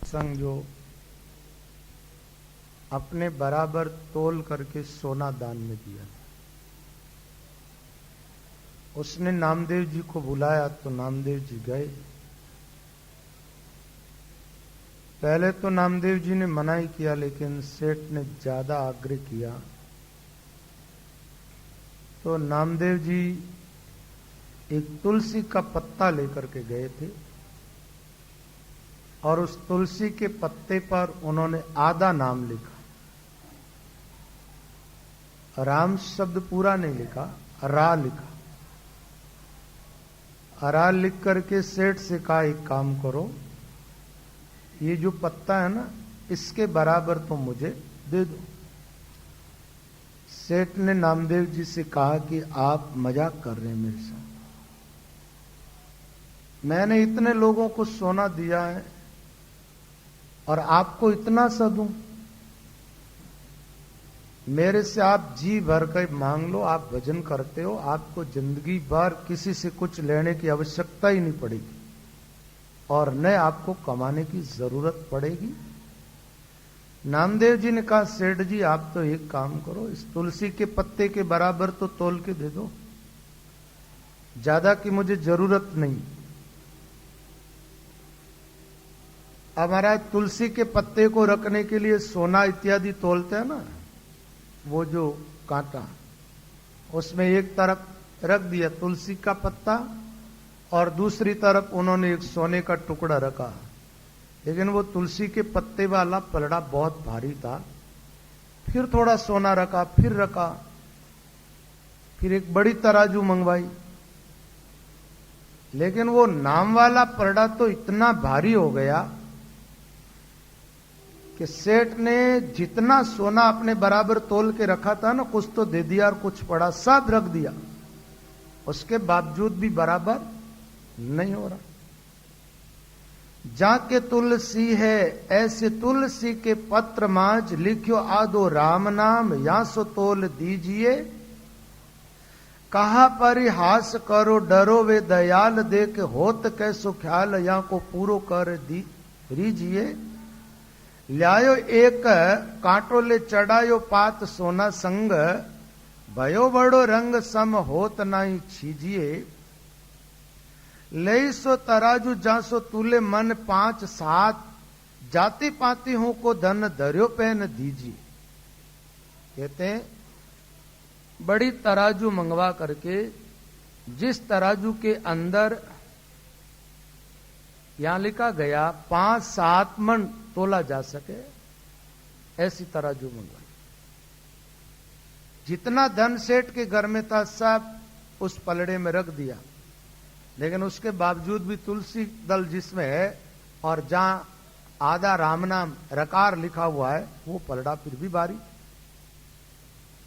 संग जो अपने बराबर तोल करके सोना दान में दिया, उसने नामदेव जी को बुलाया तो नामदेव जी गए। पहले तो नामदेव जी ने मना ही किया, लेकिन सेठ ने ज्यादा आग्रह किया तो नामदेव जी एक तुलसी का पत्ता लेकर के गए थे और उस तुलसी के पत्ते पर उन्होंने आधा नाम लिखा। राम शब्द पूरा नहीं लिखा, रा लिखा। रा लिख करके सेठ से कहा एक काम करो, ये जो पत्ता है ना इसके बराबर तो मुझे दे दो। सेठ ने नामदेव जी से कहा कि आप मजाक कर रहे हैं मेरे साथ, मैंने इतने लोगों को सोना दिया है और आपको इतना सा दूं? मेरे से आप जी भर कर मांग लो, आप भजन करते हो, आपको जिंदगी भर किसी से कुछ लेने की आवश्यकता ही नहीं पड़ेगी और न आपको कमाने की जरूरत पड़ेगी। नामदेव जी ने कहा सेठ जी आप तो एक काम करो, इस तुलसी के पत्ते के बराबर तो तोल के दे दो, ज्यादा की मुझे जरूरत नहीं। अब महाराज तुलसी के पत्ते को रखने के लिए सोना इत्यादि तोलते हैं ना, वो जो कांटा, उसमें एक तरफ रख दिया तुलसी का पत्ता और दूसरी तरफ उन्होंने एक सोने का टुकड़ा रखा, लेकिन वो तुलसी के पत्ते वाला पलड़ा बहुत भारी था। फिर थोड़ा सोना रखा, फिर रखा, फिर एक बड़ी तराजू मंगवाई, लेकिन वो नाम वाला पलड़ा तो इतना भारी हो गया कि सेठ ने जितना सोना अपने बराबर तोल के रखा था ना, कुछ तो दे दिया और कुछ पड़ा, सब रख दिया, उसके बावजूद भी बराबर नहीं हो रहा। जाके तुलसी है ऐसे तुलसी के पत्र मांझ, लिखियो आदो राम नाम या सो तोल दीजिए। कहा परिहास करो डरो वे दयाल, देख होत कैसो ख्याल या को पूरो कर दीजिए। ल्यायो एक कांटो ले चढ़ायो पात सोना संग, भयो बड़ो रंग सम होत नहीं छीजिए। ले सो तराजू जासो तुले मन 5-7, जाति पाती हूं को धन धर्यो पहन दीजिए। कहते हैं बड़ी तराजू मंगवा करके, जिस तराजू के अंदर यहां लिखा गया 5-7 मन तोला जा सके, ऐसी तराजू मंगवाई। जितना धन सेठ के घर में था सब उस पलड़े में रख दिया, लेकिन उसके बावजूद भी तुलसी दल जिसमें है और जहां आधा राम नाम रकार लिखा हुआ है वो पलड़ा फिर भी भारी।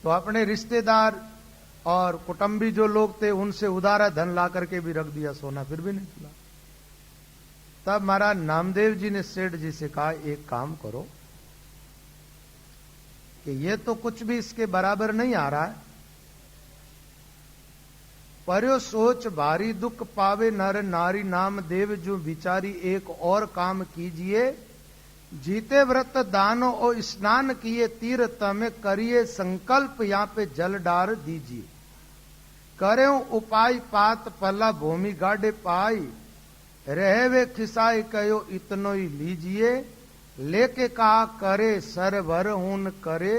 तो अपने रिश्तेदार और कुटुंबी जो लोग थे उनसे उधारा धन ला करके भी रख दिया सोना, फिर भी नहीं चला। तब महाराज नामदेव जी ने सेठ जी से कहा एक काम करो कि ये तो कुछ भी इसके बराबर नहीं आ रहा है, पर्यो सोच भारी दुख पावे नर नारी, नाम देव जो विचारी एक और काम कीजिए। जीते व्रत दानो और स्नान किए तीर्थ में, करिए संकल्प यहाँ पे जल डार दीजिए। करे उपाय पात पला भूमि गाढ़े पाई, रहे वे खिसाई कयो इतनो ही लीजिए। लेके कहा करे सरवर हून करे,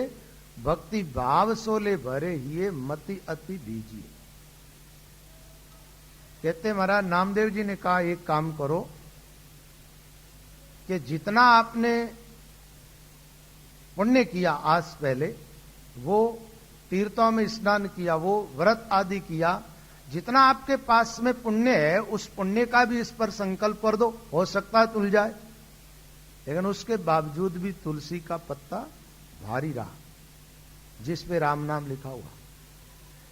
भक्ति भाव सोले भरे हिये मति अति दीजिए। कहते महाराज नामदेव जी ने कहा एक काम करो कि जितना आपने पुण्य किया आज पहले, वो तीर्थों में स्नान किया, वो व्रत आदि किया, जितना आपके पास में पुण्य है उस पुण्य का भी इस पर संकल्प कर दो, हो सकता है तुल जाए। लेकिन उसके बावजूद भी तुलसी का पत्ता भारी रहा जिस पे राम नाम लिखा हुआ।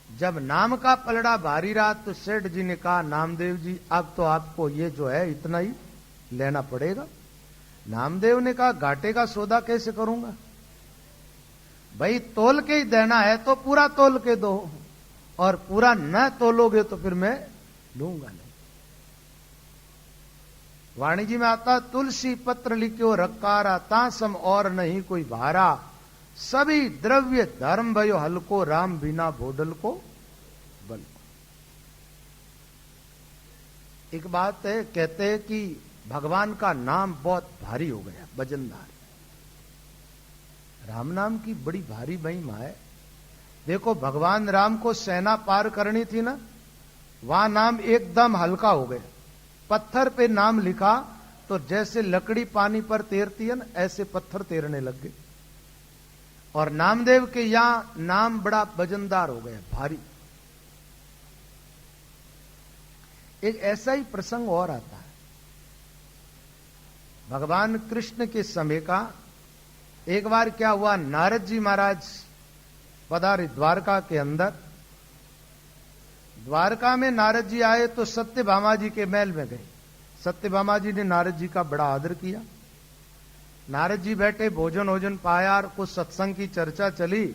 जब नाम का पलड़ा भारी रहा तो सेठ जी ने कहा नामदेव जी अब तो आपको ये जो है इतना ही लेना पड़ेगा। नामदेव ने कहा घाटे का सौदा कैसे करूंगा, भाई तोल के ही देना है तो पूरा तोल के दो, और पूरा न तोलोगे तो फिर मैं लूंगा नहीं। वाणी में आता, तुलसी पत्र लिख्यो रक्कारा, तासम और नहीं कोई भारा, सभी द्रव्य धर्म भयो हल्को, राम बिना भोडल को बल। एक बात है, कहते हैं कि भगवान का नाम बहुत भारी हो गया, वजनदार। राम नाम की बड़ी भारी महिमा है। देखो, भगवान राम को सेना पार करनी थी ना, वहां नाम एकदम हल्का हो गया। पत्थर पे नाम लिखा तो जैसे लकड़ी पानी पर तैरती है ना, ऐसे पत्थर तैरने लग गए। और नामदेव के यहां नाम बड़ा वजनदार हो गया, भारी। एक ऐसा ही प्रसंग और आता है, भगवान कृष्ण के समय का। एक बार क्या हुआ, नारद जी महाराज पधारे द्वारका के अंदर। द्वारका में नारद जी आए तो सत्यभामा जी के महल में गए। सत्यभामा जी ने नारद जी का बड़ा आदर किया। नारद जी बैठे, भोजन वोजन पाया और कुछ सत्संग की चर्चा चली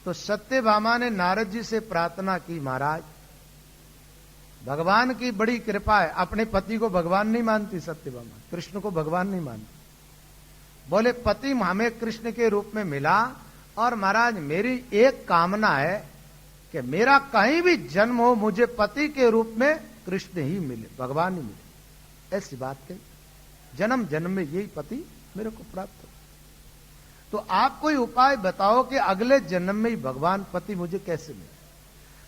तो सत्यभामा ने नारद जी से प्रार्थना की, महाराज भगवान की बड़ी कृपा है। अपने पति को भगवान नहीं मानती सत्यभामा, कृष्ण को भगवान नहीं मानती। बोले, पति हमें कृष्ण के रूप में मिला और महाराज मेरी एक कामना है कि मेरा कहीं भी जन्म हो, मुझे पति के रूप में कृष्ण ही मिले, भगवान ही मिले। ऐसी बात कही, जन्म जन्म में यही पति मेरे को प्राप्त हो। तो आप कोई उपाय बताओ कि अगले जन्म में ही भगवान पति मुझे कैसे मिले।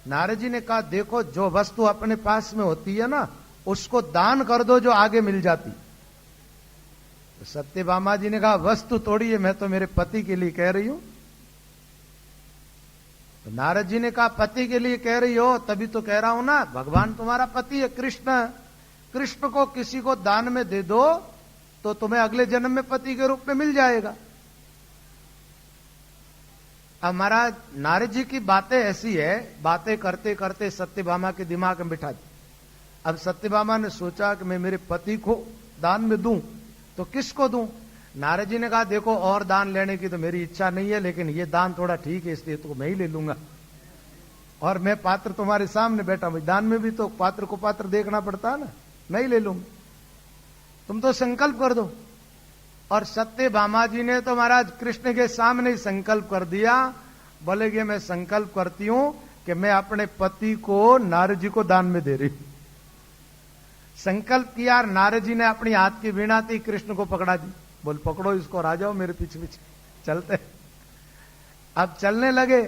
नारद जी ने कहा, देखो जो वस्तु अपने पास में होती है ना, उसको दान कर दो जो आगे मिल जाती। तो सत्यभामा जी ने कहा, वस्तु तोड़िए, मैं तो मेरे पति के लिए कह रही हूं। तो नारद जी ने कहा, पति के लिए कह रही हो, तभी तो कह रहा हूं ना, भगवान तुम्हारा पति है कृष्ण। कृष्ण को किसी को दान में दे दो तो तुम्हें अगले जन्म में पति के रूप में मिल जाएगा। अब महाराज नारद जी की बातें ऐसी है, बातें करते करते सत्यभामा के दिमाग में बिठा दी। अब सत्यभामा ने सोचा कि मैं मेरे पति को दान में दूं तो किसको दूं। नारद जी ने कहा, देखो और दान लेने की तो मेरी इच्छा नहीं है, लेकिन ये दान थोड़ा ठीक है, इसलिए तो मैं ही ले लूंगा। और मैं पात्र तुम्हारे सामने बैठा हूं, दान में भी तो पात्र को पात्र देखना पड़ता है ना, मैं ही ले लूंगा, तुम तो संकल्प कर दो। और सत्यभामा जी ने तो महाराज कृष्ण के सामने ही संकल्प कर दिया। बोले कि मैं संकल्प करती हूं कि मैं अपने पति को नारद जी को दान में दे रही हूं। संकल्प किया, नारद जी ने अपनी हाथ की वीणा थी, कृष्ण को पकड़ा दी। बोल, पकड़ो इसको और आ जाओ मेरे पीछे पीछे चलते। अब चलने लगे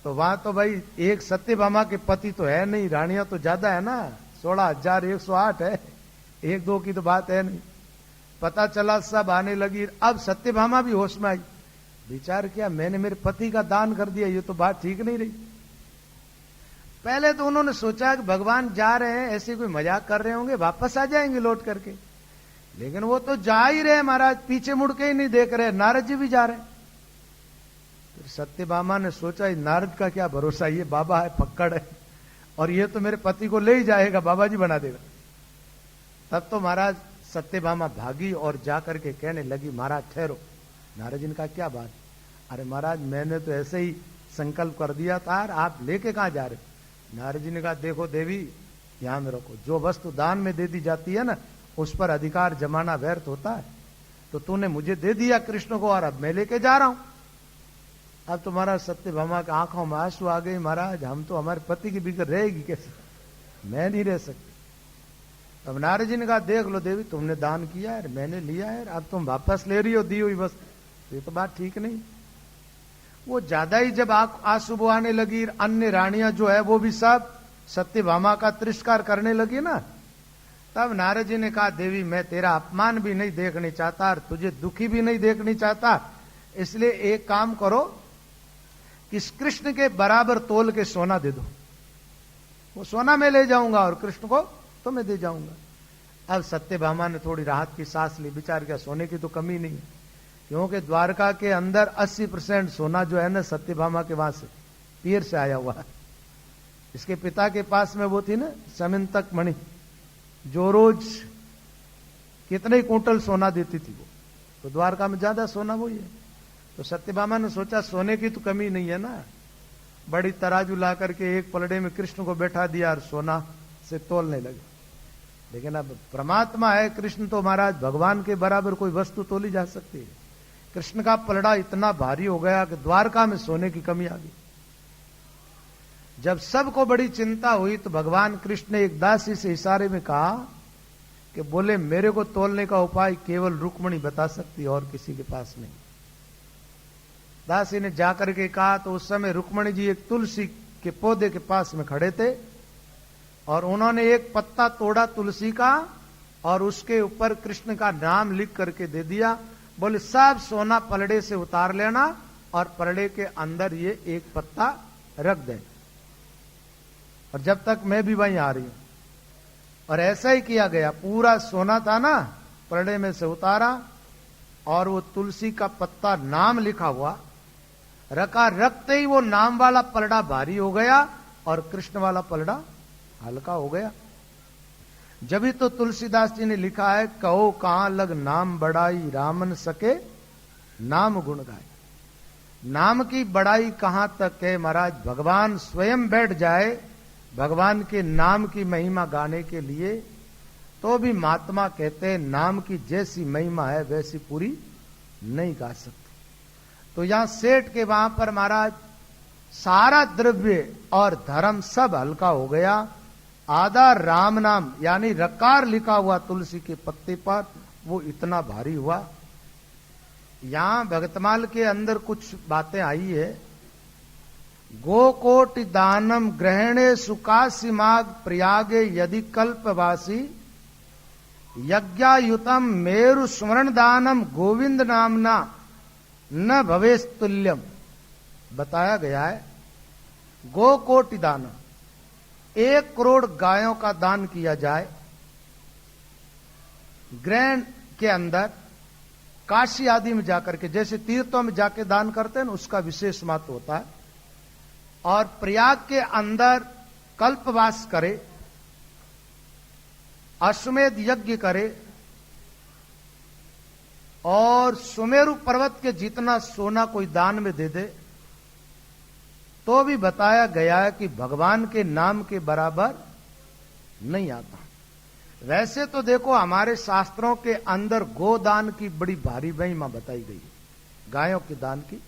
तो वहां तो भाई एक सत्यभामा के पति तो है नहीं, रानियां तो ज्यादा है ना, 16,108 है, एक दो की तो बात है नहीं। पता चला सब आने लगी। अब सत्यभामा भी होश में आई, विचार किया मैंने मेरे पति का दान कर दिया, ये तो बात ठीक नहीं रही। पहले तो उन्होंने सोचा कि भगवान जा रहे हैं, ऐसे कोई मजाक कर रहे होंगे, वापस आ जाएंगे लौट करके, लेकिन वो तो जा ही रहे महाराज, पीछे मुड़ के ही नहीं देख रहे, नारद जी भी जा रहे। फिर सत्यभामा ने सोचा, नारद का क्या भरोसा, ये बाबा है, पक्कड़ है, और ये तो मेरे पति को ले ही जाएगा, बाबा जी बना देगा। तब तो महाराज सत्यभामा भागी और जाकर के कहने लगी, महाराज ठहरो। नारद जी ने कहा, क्या बात। अरे महाराज मैंने तो ऐसे ही संकल्प कर दिया था, आप लेके कहां जा रहे। नारद जी ने कहा, देखो देवी ध्यान रखो, जो वस्तु दान में दे दी जाती है ना, उस पर अधिकार जमाना व्यर्थ होता है। तो तूने मुझे दे दिया कृष्ण को और अब मैं लेके जा रहा हूं। अब तो महाराज सत्यभामा की आंखों में आंसू आ गई, महाराज हम तो हमारे पति की बिगड़ रहेगी कैसे, मैं नहीं रह सकती। अब नारद जी ने कहा, देख लो देवी, तुमने दान किया है, मैंने लिया है, अब तुम वापस ले रही हो दी हुई वस्तु, ये तो बात ठीक नहीं। वो ज्यादा ही जब आंसू बहाने लगी, अन्य रानियां जो है वो भी सब सत्यभामा का तिरस्कार करने लगी ना, तब नारद जी ने कहा, देवी मैं तेरा अपमान भी नहीं देखने चाहता और तुझे दुखी भी नहीं देखने चाहता, इसलिए एक काम करो कि कृष्ण के बराबर तोल के सोना दे दो, वो सोना मैं ले जाऊंगा और कृष्ण को तो मैं दे जाऊंगा। अब सत्यभामा ने थोड़ी राहत की सांस ली, विचार किया सोने की तो कमी नहीं है, क्योंकि द्वारका के अंदर 80% सोना जो है ना सत्यभामा के वहां से पीर से आया हुआ है। इसके पिता के पास में वो थी ना समंतक मणि, जो रोज कितने कुंटल सोना देती थी वो, तो द्वारका में ज्यादा सोना वही है। तो सत्यभामा ने सोचा सोने की तो कमी नहीं है ना, बड़ी तराजू ला करके एक पलड़े में कृष्ण को बैठा दिया और सोना से तोलने लगे। लेकिन अब परमात्मा है कृष्ण, तो महाराज भगवान के बराबर कोई वस्तु तोली जा सकती है। कृष्ण का पलड़ा इतना भारी हो गया कि द्वारका में सोने की कमी आ गई। जब सबको बड़ी चिंता हुई तो भगवान कृष्ण ने एक दासी से इशारे में कहा कि बोले मेरे को तोलने का उपाय केवल रुक्मिणी बता सकती और किसी के पास नहीं। दासी ने जाकर के कहा तो उस समय रुक्मिणी जी एक तुलसी के पौधे के पास में खड़े थे और उन्होंने एक पत्ता तोड़ा तुलसी का और उसके ऊपर कृष्ण का नाम लिख करके दे दिया। बोले सब सोना पलड़े से उतार लेना और पलड़े के अंदर ये एक पत्ता रख दे, और जब तक मैं भी वहीं आ रही हूं। और ऐसा ही किया गया। पूरा सोना था ना, पलड़े में से उतारा और वो तुलसी का पत्ता नाम लिखा हुआ रखा। रखते ही वो नाम वाला पलड़ा भारी हो गया और कृष्ण वाला पलड़ा हल्का हो गया। जब ही तो तुलसीदास जी ने लिखा है, कहो कहां लग नाम बड़ाई रामन सके नाम गुण गाए। नाम की बड़ाई कहां तक है महाराज, भगवान स्वयं बैठ जाए भगवान के नाम की महिमा गाने के लिए, तो भी महात्मा कहते हैं नाम की जैसी महिमा है वैसी पूरी नहीं गा सकते। तो यहां सेठ के वहां पर महाराज सारा द्रव्य और धर्म सब हल्का हो गया। आधा राम नाम यानी रकार लिखा हुआ तुलसी के पत्ते पर वो इतना भारी हुआ। यहां भगतमाल के अंदर कुछ बातें आई है। गोकोटि दानम ग्रहणे सुकासी माग प्रयागे यदि कल्पवासी यज्ञायुतम मेरु स्मरण दानम गोविंद नामना न भवेश तुल्यम। बताया गया है गोकोटि दानम, 1 करोड़ गायों का दान किया जाए ग्रहण के अंदर, काशी आदि में जाकर के, जैसे तीर्थों में जाके दान करते हैं ना, उसका विशेष महत्व होता है। और प्रयाग के अंदर कल्पवास करे, अश्वमेध यज्ञ करे और सुमेरु पर्वत के जितना सोना कोई दान में दे दे, तो भी बताया गया है कि भगवान के नाम के बराबर नहीं आता। वैसे तो देखो हमारे शास्त्रों के अंदर गोदान की बड़ी भारी महिमा बताई गई है, गायों के दान की।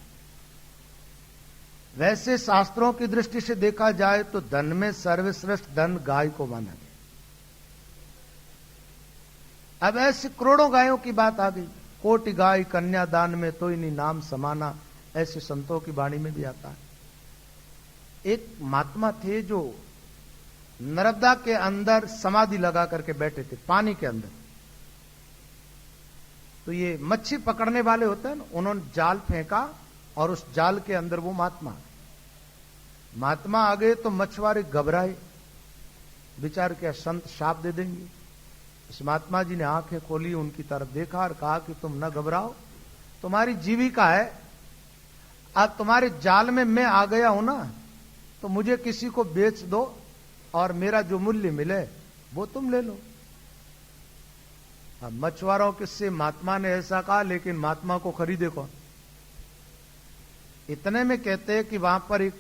वैसे शास्त्रों की दृष्टि से देखा जाए तो धन में सर्वश्रेष्ठ धन गाय को माना गया। अब ऐसे करोड़ों गायों की बात आ गई। कोटि गाय कन्या दान में तो इन्हीं नाम समाना, ऐसे संतों की वाणी में भी आता है। एक महात्मा थे जो नर्मदा के अंदर समाधि लगा करके बैठे थे, पानी के अंदर। तो ये मच्छी पकड़ने वाले होते हैं ना, उन्होंने जाल फेंका और उस जाल के अंदर वो महात्मा आ गए तो मछुआरे घबराए, विचार क्या संत शाप दे देंगे। उस महात्मा जी ने आंखें खोली, उनकी तरफ देखा और कहा कि तुम न घबराओ, तुम्हारी जीविका है। अब तुम्हारे जाल में मैं आ गया हूं ना, तो मुझे किसी को बेच दो और मेरा जो मूल्य मिले वो तुम ले लो। अब मछुआरों किससे महात्मा ने ऐसा कहा, लेकिन महात्मा को खरीदे कौन। इतने में कहते हैं कि वहां पर एक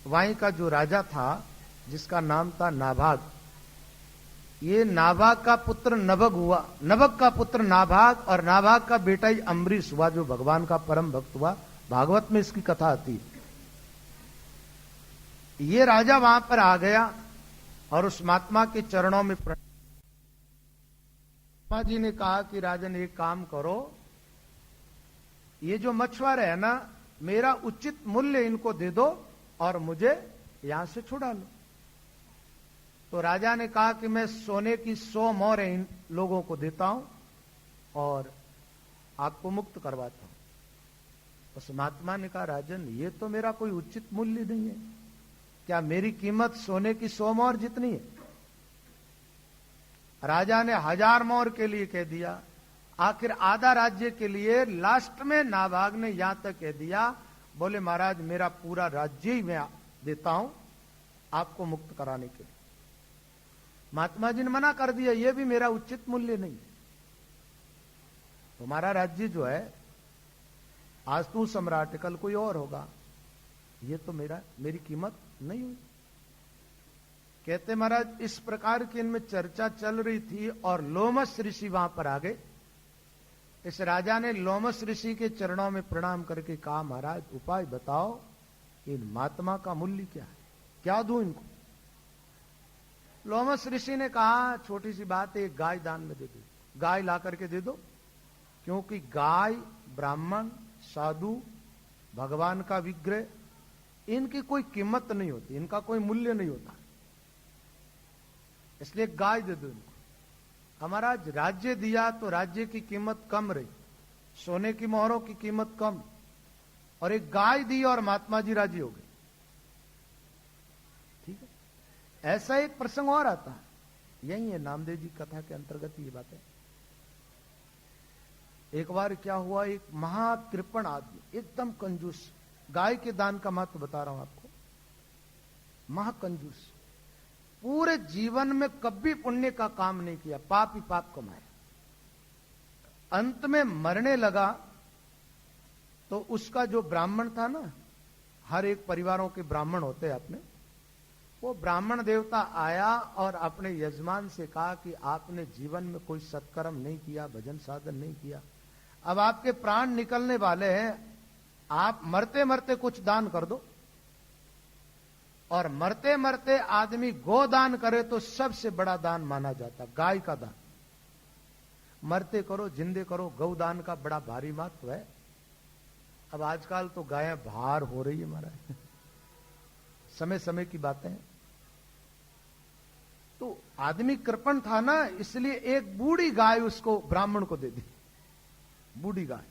वहीं का जो राजा था जिसका नाम था नाभाग, ये नाभाग का पुत्र नभग हुआ, नभग का पुत्र नाभाग और नाभाग का बेटा ही अम्बरीश हुआ, जो भगवान का परम भक्त हुआ। भागवत में इसकी कथा आती है। ये राजा वहां पर आ गया और उस महात्मा के चरणों में महात्मा जी ने कहा कि राजन एक काम करो, ये जो मछुआरे है ना, मेरा उचित मूल्य इनको दे दो और मुझे यहां से छुड़ा लो। तो राजा ने कहा कि मैं सोने की 100 मोहरें इन लोगों को देता हूं और आपको मुक्त करवाता हूं। उस महात्मा ने कहा राजन ये तो मेरा कोई उचित मूल्य नहीं है, क्या मेरी कीमत सोने की 100 मोहर जितनी है। राजा ने 1000 मोहर के लिए कह दिया। आखिर आधा राज्य के लिए लास्ट में नाभाग ने यहां तक कह दिया, बोले महाराज मेरा पूरा राज्य ही मैं देता हूं आपको मुक्त कराने के लिए। महात्मा जी ने मना कर दिया, यह भी मेरा उचित मूल्य नहीं। तुम्हारा राज्य जो है आज तू सम्राट, कल कोई और होगा, ये तो मेरी कीमत नहीं हुई। कहते महाराज इस प्रकार की इनमें चर्चा चल रही थी और लोमस ऋषि वहां पर आ गए। इस राजा ने लोमस ऋषि के चरणों में प्रणाम करके कहा, महाराज उपाय बताओ, इन महात्मा का मूल्य क्या है, क्या दूं इनको। लोमस ऋषि ने कहा, छोटी सी बात है, एक गाय दान में दे दो, गाय ला करके दे दो, क्योंकि गाय, ब्राह्मण, साधु, भगवान का विग्रह, इनकी कोई कीमत नहीं होती, इनका कोई मूल्य नहीं होता, इसलिए गाय दे दो इनको। हमारा राज्य दिया तो राज्य की कीमत कम रही, सोने की मोहरों की कीमत कम, और एक गाय दी और महात्मा जी राजी हो गए। ठीक है, ऐसा एक प्रसंग और आता है, यही है नामदेव जी कथा के अंतर्गत ये बात है। एक बार क्या हुआ, एक महाकृपण आदमी, एकदम कंजूस, गाय के दान का महत्व बता रहा हूं आपको, महाकंजूस, पूरे जीवन में कभी पुण्य का काम नहीं किया, पाप ही पाप कमाया। अंत में मरने लगा तो उसका जो ब्राह्मण था ना, हर एक परिवारों के ब्राह्मण होते हैं अपने, वो ब्राह्मण देवता आया और अपने यजमान से कहा कि आपने जीवन में कोई सत्कर्म नहीं किया, भजन साधन नहीं किया, अब आपके प्राण निकलने वाले हैं, आप मरते मरते कुछ दान कर दो। और मरते मरते आदमी गोदान करे तो सबसे बड़ा दान माना जाता, गाय का दान। मरते करो जिंदे करो, गौदान का बड़ा भारी महत्व है। अब आजकल तो गायें भार हो रही है महाराज, समय समय की बातें हैं। तो आदमी कृपण था ना, इसलिए एक बूढ़ी गाय उसको ब्राह्मण को दे दी, बूढ़ी गाय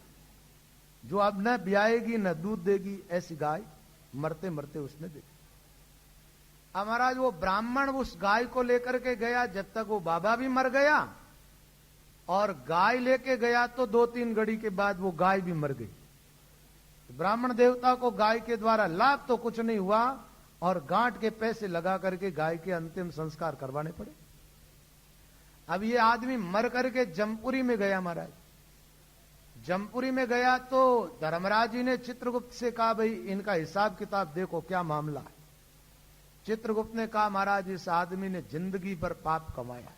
जो अब न ब्याएगी न दूध देगी, ऐसी गाय मरते मरते उसने दे दी। अब महाराज वो ब्राह्मण उस गाय को लेकर के गया, जब तक वो बाबा भी मर गया, और गाय लेके गया तो 2-3 घड़ी के बाद वो गाय भी मर गई। ब्राह्मण देवता को गाय के द्वारा लाभ तो कुछ नहीं हुआ, और गांठ के पैसे लगा करके गाय के अंतिम संस्कार करवाने पड़े। अब ये आदमी मर करके जमपुरी में गया महाराज। जमपुरी में गया तो धर्मराज जी ने चित्रगुप्त से कहा, भाई इनका हिसाब किताब देखो क्या मामला है। चित्रगुप्त ने कहा, महाराज इस आदमी ने जिंदगी भर पाप कमाया,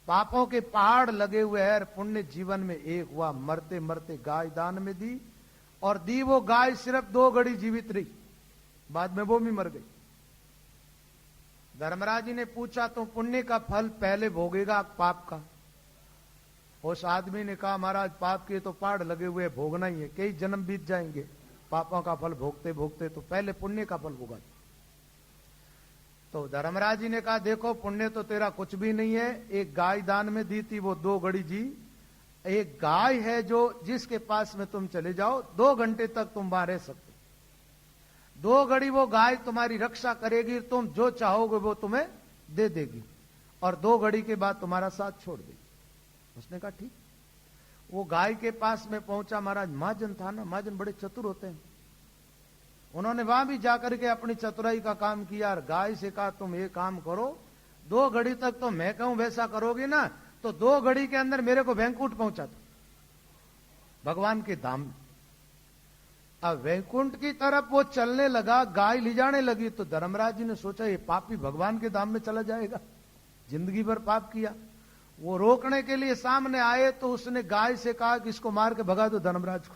पापों के पहाड़ लगे हुए हैं, पुण्य जीवन में एक हुआ, मरते मरते गाय दान में दी, और दी वो गाय सिर्फ 2 घड़ी जीवित रही, बाद में वो भी मर गई। धर्मराज जी ने पूछा, तो पुण्य का फल पहले भोगेगा पाप का? उस आदमी ने कहा, महाराज पाप के तो पहाड़ लगे हुए, भोगना ही है, कई जन्म बीत जाएंगे पापों का फल भोगते भोगते, तो पहले पुण्य का फल भोगा। तो धर्मराज जी ने कहा, देखो पुण्य तो तेरा कुछ भी नहीं है, एक गाय दान में दी थी, वो 2 घड़ी जी, एक गाय है जो जिसके पास में तुम चले जाओ 2 घंटे तक तुम वहां रह सकते, 2 घड़ी वो गाय तुम्हारी रक्षा करेगी, तुम जो चाहोगे वो तुम्हें दे देगी, और 2 घड़ी के बाद तुम्हारा साथ छोड़ देगी। उसने कहा ठीक। वो गाय के पास में पहुंचा, महाराज महाजन था ना, महाजन बड़े चतुर होते हैं, उन्होंने वहां भी जाकर के अपनी चतुराई का काम किया, और गाय से कहा तुम ये काम करो, 2 घड़ी तक तो मैं कहूं वैसा करोगे ना, तो 2 घड़ी के अंदर मेरे को वैकुंठ पहुंचा दो, भगवान के धाम में। अब वैकुंठ की तरफ वो चलने लगा, गाय ले जाने लगी, तो धर्मराज जी ने सोचा ये पापी भगवान के धाम में चला जाएगा, जिंदगी भर पाप किया। वो रोकने के लिए सामने आए तो उसने गाय से कहा कि इसको मार के भगा दो धर्मराज को।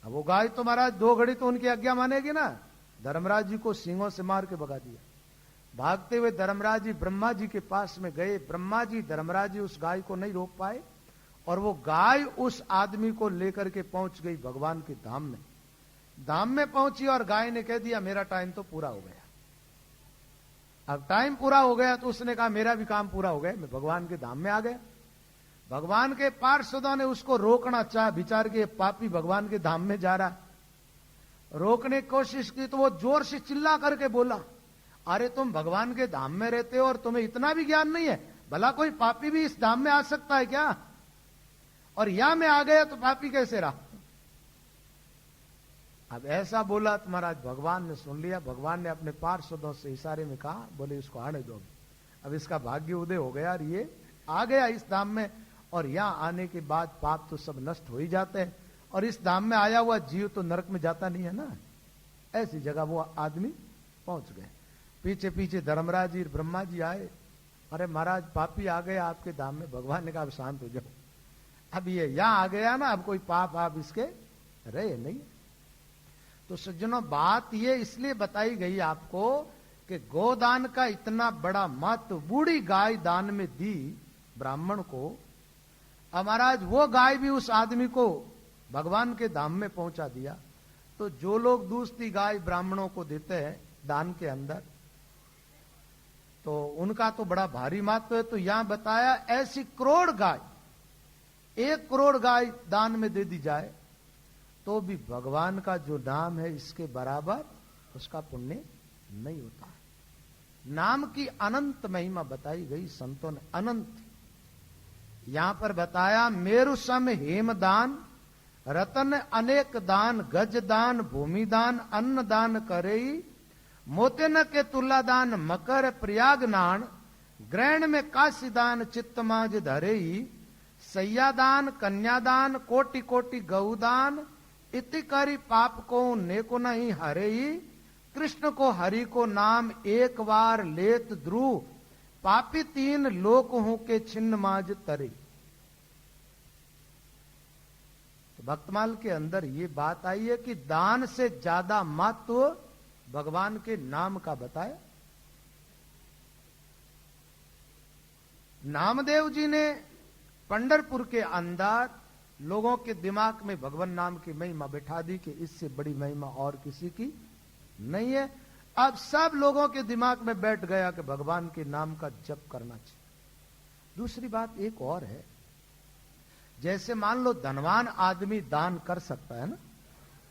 अब वो गाय तो महाराज 2 घड़ी तो उनकी आज्ञा मानेगी ना, धर्मराज जी को सींगों से मार के भगा दिया। भागते हुए धर्मराज जी ब्रह्मा जी के पास में गए, ब्रह्मा जी धर्मराज जी उस गाय को नहीं रोक पाए, और वो गाय उस आदमी को लेकर के पहुंच गई भगवान के धाम में। धाम में पहुंची और गाय ने कह दिया मेरा टाइम तो पूरा हो गया। अब टाइम पूरा हो गया तो उसने कहा मेरा भी काम पूरा हो गया, मैं भगवान के धाम में आ गया। भगवान के पार्षदों ने उसको रोकना चाहा, विचार के पापी भगवान के धाम में जा रहा, रोकने की कोशिश की तो वो जोर से चिल्ला करके बोला, अरे तुम भगवान के धाम में रहते हो और तुम्हें इतना भी ज्ञान नहीं है, भला कोई पापी भी इस धाम में आ सकता है क्या? और यहां में आ गया तो पापी कैसे रहा? अब ऐसा बोला तो महाराज भगवान ने सुन लिया। भगवान ने अपने पार्षदों से इशारे में कहा, बोले इसको आने दो, अब इसका भाग्य उदय हो गया और ये आ गया इस धाम में, और यहां आने के बाद पाप तो सब नष्ट हो ही जाते हैं, और इस धाम में आया हुआ जीव तो नरक में जाता नहीं है ना। ऐसी जगह वो आदमी पहुंच गए। पीछे पीछे धर्मराज जी ब्रह्मा जी आए, अरे महाराज पापी आ गया आपके धाम में। भगवान ने कहा अब शांत हो जाओ, अब ये यहां आ गया ना, अब कोई पाप आप इसके रहे नहीं। तो सज्जनों बात ये इसलिए बताई गई आपको कि गोदान का इतना बड़ा महत्व, बूढ़ी गाय दान में दी ब्राह्मण को, अब महाराज वो गाय भी उस आदमी को भगवान के धाम में पहुंचा दिया। तो जो लोग दूसरी गाय ब्राह्मणों को देते हैं दान के अंदर, तो उनका तो बड़ा भारी महत्व है। तो यहां बताया ऐसी करोड़ गाय, 1 करोड़ गाय दान में दे दी जाए तो भी भगवान का जो नाम है इसके बराबर उसका पुण्य नहीं होता है। नाम की अनंत महिमा बताई गई संतों ने, अनंत। यहां पर बताया मेरु सम हेम दान, रतन अनेक दान, गज दान, भूमि दान, अन्न दान करई, मोतेन के तुला दान, मकर प्रयाग नान, ग्रहण में काशी दान, चित्तमाज धरेई, सैयादान, कन्यादान, कोटि कोटि गौदान, इति करी पाप को नेको नहीं हरेई, कृष्ण को हरि को नाम एक बार लेत ध्रुव, पापी 3 लोक हूं के छिन्न माज तरे। तो भक्तमाल के अंदर ये बात आई है कि दान से ज्यादा महत्व भगवान के नाम का बताया। नामदेव जी ने पंढरपुर के अंदर लोगों के दिमाग में भगवान नाम की महिमा बैठा दी कि इससे बड़ी महिमा और किसी की नहीं है। अब सब लोगों के दिमाग में बैठ गया कि भगवान के नाम का जप करना चाहिए। दूसरी बात एक और है, जैसे मान लो धनवान आदमी दान कर सकता है ना,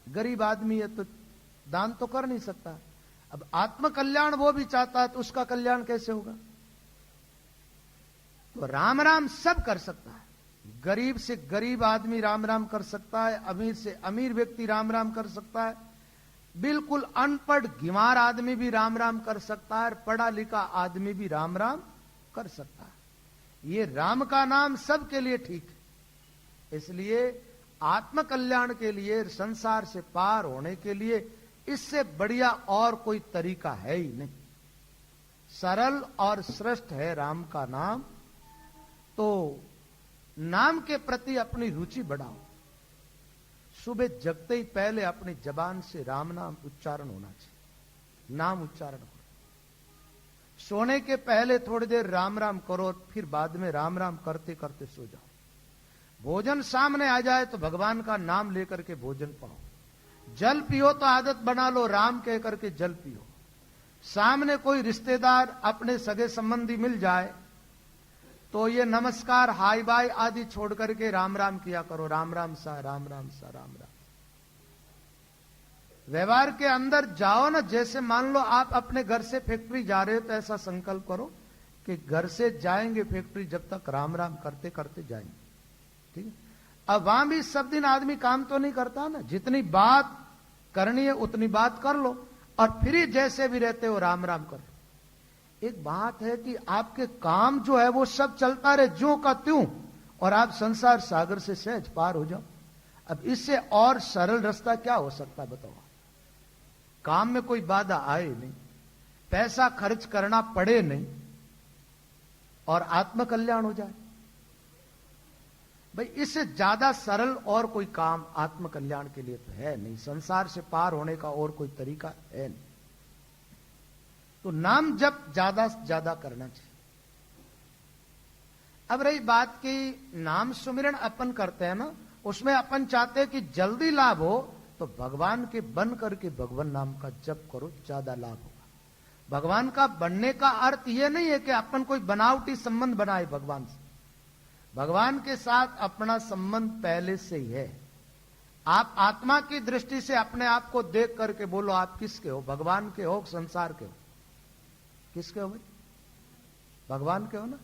गरीब आदमी है तो दान तो कर नहीं सकता। अब आत्म कल्याण वो भी चाहता है तो उसका कल्याण कैसे होगा? तो राम राम सब कर सकता है। गरीब से गरीब आदमी राम राम कर सकता है, अमीर से अमीर व्यक्ति राम राम कर सकता है, बिल्कुल अनपढ़ गिमार आदमी भी राम राम कर सकता है, पढ़ा लिखा आदमी भी राम राम कर सकता है। ये राम का नाम सबके लिए ठीक है। इसलिए आत्म कल्याण के लिए, संसार से पार होने के लिए इससे बढ़िया और कोई तरीका है ही नहीं। सरल और श्रेष्ठ है राम का नाम। तो नाम के प्रति अपनी रुचि बढ़ाओ। सुबह जगते ही पहले अपनी जबान से राम नाम उच्चारण होना चाहिए, नाम उच्चारण करो। सोने के पहले थोड़ी देर राम राम करो, फिर बाद में राम राम करते करते सो जाओ। भोजन सामने आ जाए तो भगवान का नाम लेकर के भोजन पाओ। जल पियो तो आदत बना लो राम कह करके जल पियो। सामने कोई रिश्तेदार अपने सगे संबंधी मिल जाए तो ये नमस्कार हाय बाय आदि छोड़ करके राम राम किया करो, राम राम सा राम राम सा राम राम। व्यवहार के अंदर जाओ ना, जैसे मान लो आप अपने घर से फैक्ट्री जा रहे हो तो ऐसा संकल्प करो कि घर से जाएंगे फैक्ट्री जब तक राम राम करते करते जाएंगे। ठीक है? अब वहां भी सब दिन आदमी काम तो नहीं करता ना, जितनी बात करनी है उतनी बात कर लो और फिर जैसे भी रहते हो राम राम करो। एक बात है कि आपके काम जो है वो सब चलता रहे ज्यों का त्यों, और आप संसार सागर से सहज पार हो जाओ। अब इससे और सरल रास्ता क्या हो सकता है बताओ? काम में कोई बाधा आए नहीं, पैसा खर्च करना पड़े नहीं और आत्म कल्याण हो जाए। भाई इससे ज्यादा सरल और कोई काम आत्म कल्याण के लिए तो है नहीं, संसार से पार होने का और कोई तरीका है नहीं। तो नाम जप ज्यादा से ज्यादा करना चाहिए। अब रही बात की नाम सुमिरन अपन करते हैं ना, उसमें अपन चाहते हैं कि जल्दी लाभ हो, तो भगवान के बन करके भगवान नाम का जप करो, ज्यादा लाभ होगा। भगवान का बनने का अर्थ यह नहीं है कि अपन कोई बनावटी संबंध बनाए भगवान से। भगवान के साथ अपना संबंध पहले से ही है। आप आत्मा की दृष्टि से अपने आप को देख करके बोलो आप किसके हो, भगवान के हो, संसार के हो? किसके हो भाई? भगवान के हो ना।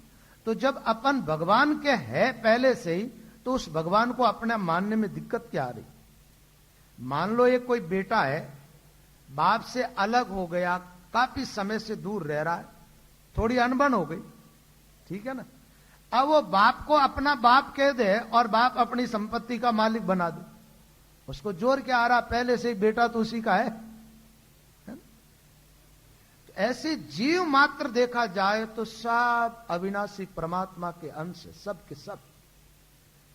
तो जब अपन भगवान के है पहले से ही, तो उस भगवान को अपने मानने में दिक्कत क्या आ रही? मान लो ये कोई बेटा है, बाप से अलग हो गया, काफी समय से दूर रह रहा है, थोड़ी अनबन हो गई, ठीक है ना। अब वो बाप को अपना बाप कह दे और बाप अपनी संपत्ति का मालिक बना दे, उसको जोर क्या आ रहा? पहले से ही बेटा तो उसी का है। ऐसे जीव मात्र देखा जाए तो सब अविनाशी परमात्मा के अंश, सब के सब।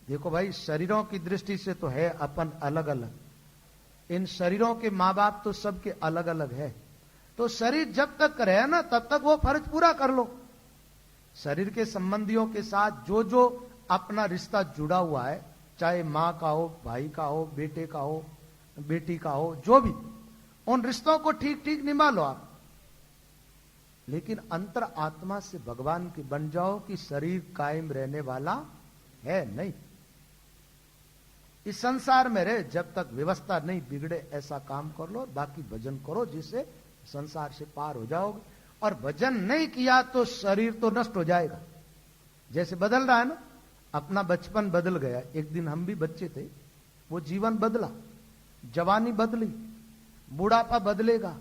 देखो भाई, शरीरों की दृष्टि से तो है अपन अलग अलग, इन शरीरों के मां बाप तो सबके अलग अलग है। तो शरीर जब तक रहे ना तब तक वो फर्ज पूरा कर लो। शरीर के संबंधियों के साथ जो जो अपना रिश्ता जुड़ा हुआ है, चाहे मां का हो, भाई का हो, बेटे का हो, बेटी का हो, जो भी, उन रिश्तों को ठीक ठीक निभा लो आप। लेकिन अंतर आत्मा से भगवान की बन जाओ कि शरीर कायम रहने वाला है नहीं। इस संसार में रहे जब तक व्यवस्था नहीं बिगड़े ऐसा काम कर लो, बाकी भजन करो जिससे संसार से पार हो जाओगे। और भजन नहीं किया तो शरीर तो नष्ट हो जाएगा। जैसे बदल रहा है ना, अपना बचपन बदल गया, एक दिन हम भी बच्चे थे, वो जीवन बदला, जवानी बदली, बुढ़ापा बदलेगा,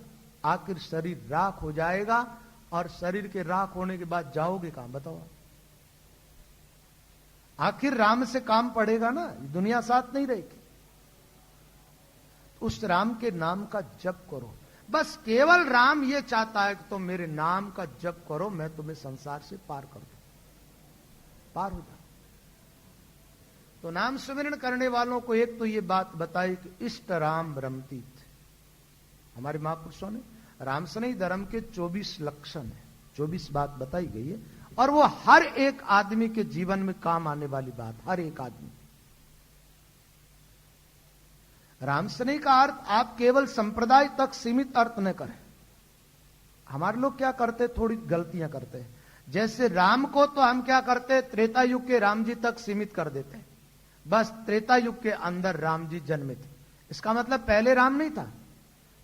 आखिर शरीर राख हो जाएगा। और शरीर के राख होने के बाद जाओगे कहां बताओ? आखिर राम से काम पड़ेगा ना, दुनिया साथ नहीं रहेगी। उस राम के नाम का जप करो, बस केवल राम ये चाहता है कि तुम मेरे नाम का जप करो, मैं तुम्हें संसार से पार कर दूं, पार हो जाओ। तो नाम सुमिरन करने वालों को एक तो ये बात बताई कि इष्ट राम रमतीत। हमारे महापुरुषों ने राम से नहीं धर्म के 24 लक्षण है, 24 बात बताई गई है, और वो हर एक आदमी के जीवन में काम आने वाली बात, हर एक आदमी। राम से नहीं का अर्थ आप केवल संप्रदाय तक सीमित अर्थ न करें। हमारे लोग क्या करते, थोड़ी गलतियां करते हैं। जैसे राम को तो हम क्या करते, त्रेता युग के राम जी तक सीमित कर देते हैं, बस त्रेता युग के अंदर राम जी जन्मे थे। इसका मतलब पहले राम नहीं था।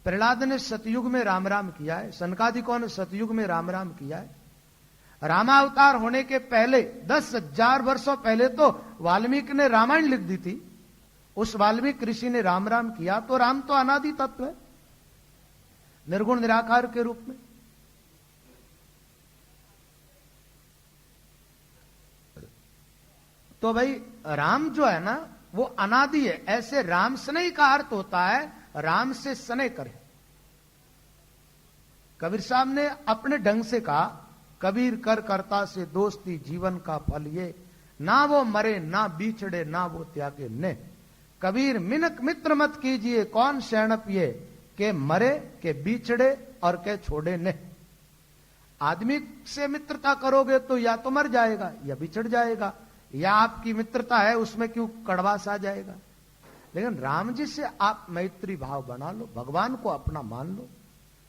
प्रहलाद ने सतयुग में राम राम किया है, सनकादिकों ने सतयुग में राम राम किया है। रामावतार होने के पहले 10,000 वर्षों पहले तो वाल्मीकि ने रामायण लिख दी थी, उस वाल्मीकि ऋषि ने राम राम किया। तो राम तो अनादि तत्व है, निर्गुण निराकार के रूप में। तो भाई राम जो है ना वो अनादि है। ऐसे राम स्नेह का अर्थ होता है राम से स्नेह करे। कबीर साहब ने अपने ढंग से कहा, कबीर कर करता से दोस्ती जीवन का फल ये, ना वो मरे ना बिछड़े ना वो त्यागे ने। कबीर मिनक मित्र मत कीजिए, कौन शरण पिए, के मरे के बिछड़े और के छोड़े ने। आदमी से मित्रता करोगे तो या तो मर जाएगा या बिछड़ जाएगा, या आपकी मित्रता है उसमें क्यों कड़वास आ जाएगा। लेकिन राम जी से आप मैत्री भाव बना लो, भगवान को अपना मान लो।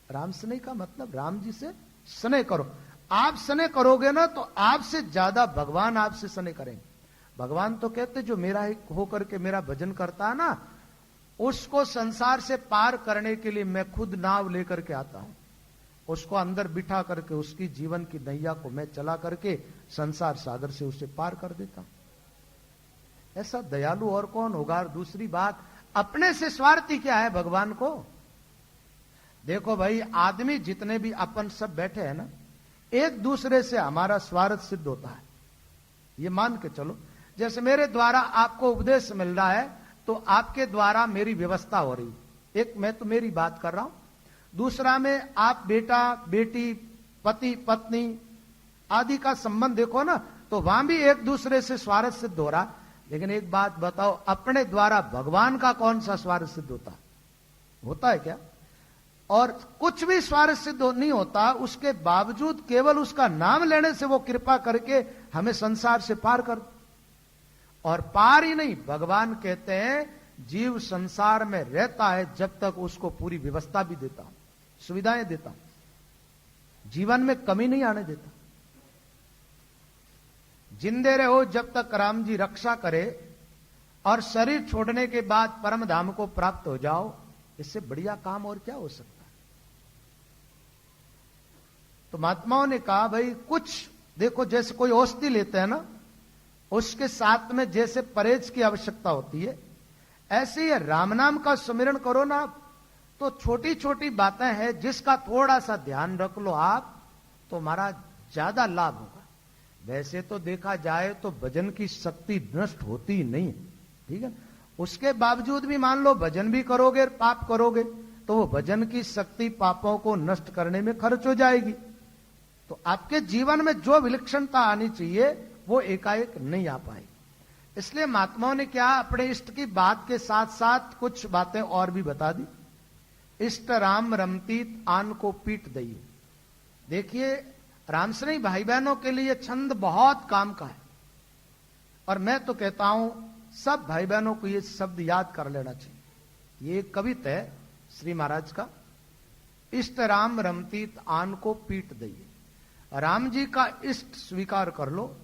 राम स्नेह का मतलब राम जी से स्नेह करो। आप स्नेह करोगे ना तो आपसे ज्यादा भगवान आपसे स्नेह करेंगे। भगवान तो कहते जो मेरा ही होकर के मेरा भजन करता है ना, उसको संसार से पार करने के लिए मैं खुद नाव लेकर के आता हूं, उसको अंदर बिठा करके उसकी जीवन की नैया को मैं चला करके संसार सागर से उसे पार कर देता हूं। ऐसा दयालु और कौन होगा। और दूसरी बात, अपने से स्वार्थी क्या है भगवान को। देखो भाई, आदमी जितने भी अपन सब बैठे हैं ना, एक दूसरे से हमारा स्वार्थ सिद्ध होता है, ये मान के चलो। जैसे मेरे द्वारा आपको उपदेश मिल रहा है तो आपके द्वारा मेरी व्यवस्था हो रही है। एक मैं तो मेरी बात कर रहा हूं, दूसरा में आप बेटा बेटी पति पत्नी आदि का संबंध देखो ना, तो वहां भी एक दूसरे से स्वार्थ सिद्ध हो रहा। लेकिन एक बात बताओ, अपने द्वारा भगवान का कौन सा स्वार्थ सिद्ध होता है क्या? और कुछ भी स्वार्थ सिद्ध नहीं होता, उसके बावजूद केवल उसका नाम लेने से वो कृपा करके हमें संसार से पार कर। और पार ही नहीं, भगवान कहते हैं जीव संसार में रहता है जब तक उसको पूरी व्यवस्था भी देता हूं, सुविधाएं देता हूं, जीवन में कमी नहीं आने देता। जिंदे रहो जब तक राम जी रक्षा करे, और शरीर छोड़ने के बाद परम धाम को प्राप्त हो जाओ, इससे बढ़िया काम और क्या हो सकता है। तो महात्माओं ने कहा भाई कुछ देखो, जैसे कोई औषधि लेते हैं ना, उसके साथ में जैसे परहेज की आवश्यकता होती है, ऐसे ही राम नाम का सुमिरन करो ना, तो छोटी छोटी बातें हैं जिसका थोड़ा सा ध्यान रख लो आप, तो हमारा ज्यादा लाभ होगा। वैसे तो देखा जाए तो भजन की शक्ति नष्ट होती नहीं, ठीक है। उसके बावजूद भी मान लो भजन भी करोगे पाप करोगे, तो वो भजन की शक्ति पापों को नष्ट करने में खर्च हो जाएगी। तो आपके जीवन में जो विलक्षणता आनी चाहिए वो एकाएक नहीं आ पाएगी। इसलिए महात्माओं ने क्या, अपने इष्ट की बात के साथ साथ कुछ बातें और भी बता दी। इष्ट राम रमतीत आन को पीट दइए। देखिए, रामश्री भाई बहनों के लिए छंद बहुत काम का है, और मैं तो कहता हूं सब भाई बहनों को ये शब्द याद कर लेना चाहिए। ये कविता है श्री महाराज का, इष्ट राम रमतीत आन को पीट दइए। राम जी का इष्ट स्वीकार कर लो।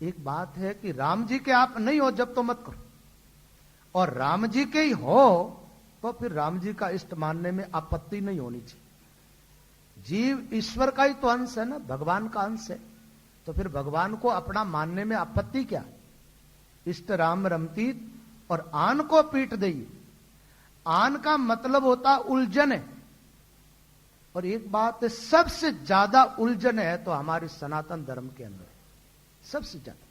एक बात है कि राम जी के आप नहीं हो जब तो मत करो, और राम जी के ही हो तो फिर राम जी का इष्ट मानने में आपत्ति नहीं होनी चाहिए। जीव ईश्वर का ही तो अंश है ना, भगवान का अंश है, तो फिर भगवान को अपना मानने में आपत्ति क्या? इष्ट राम रमतीत और आन को पीट दइए। आन का मतलब होता उलझन है, और एक बात है, सबसे ज्यादा उलझन है तो हमारे सनातन धर्म के अंदर सबसे ज्यादा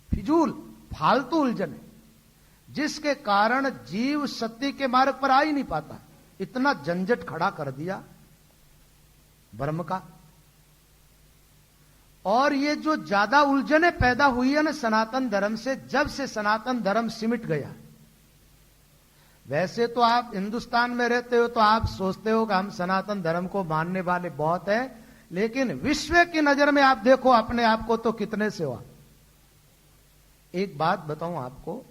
फिजूल फालतू उलझन है, जिसके कारण जीव सत्य के मार्ग पर आ ही नहीं पाता। इतना झंझट खड़ा कर दिया ब्रह्म का। और ये जो ज्यादा उलझने पैदा हुई है ना सनातन धर्म से, जब से सनातन धर्म सिमट गया। वैसे तो आप हिंदुस्तान में रहते हो तो आप सोचते हो कि हम सनातन धर्म को मानने वाले बहुत हैं, लेकिन विश्व की नजर में आप देखो अपने आप को तो कितने से हुआ। एक बात बताऊं आपको,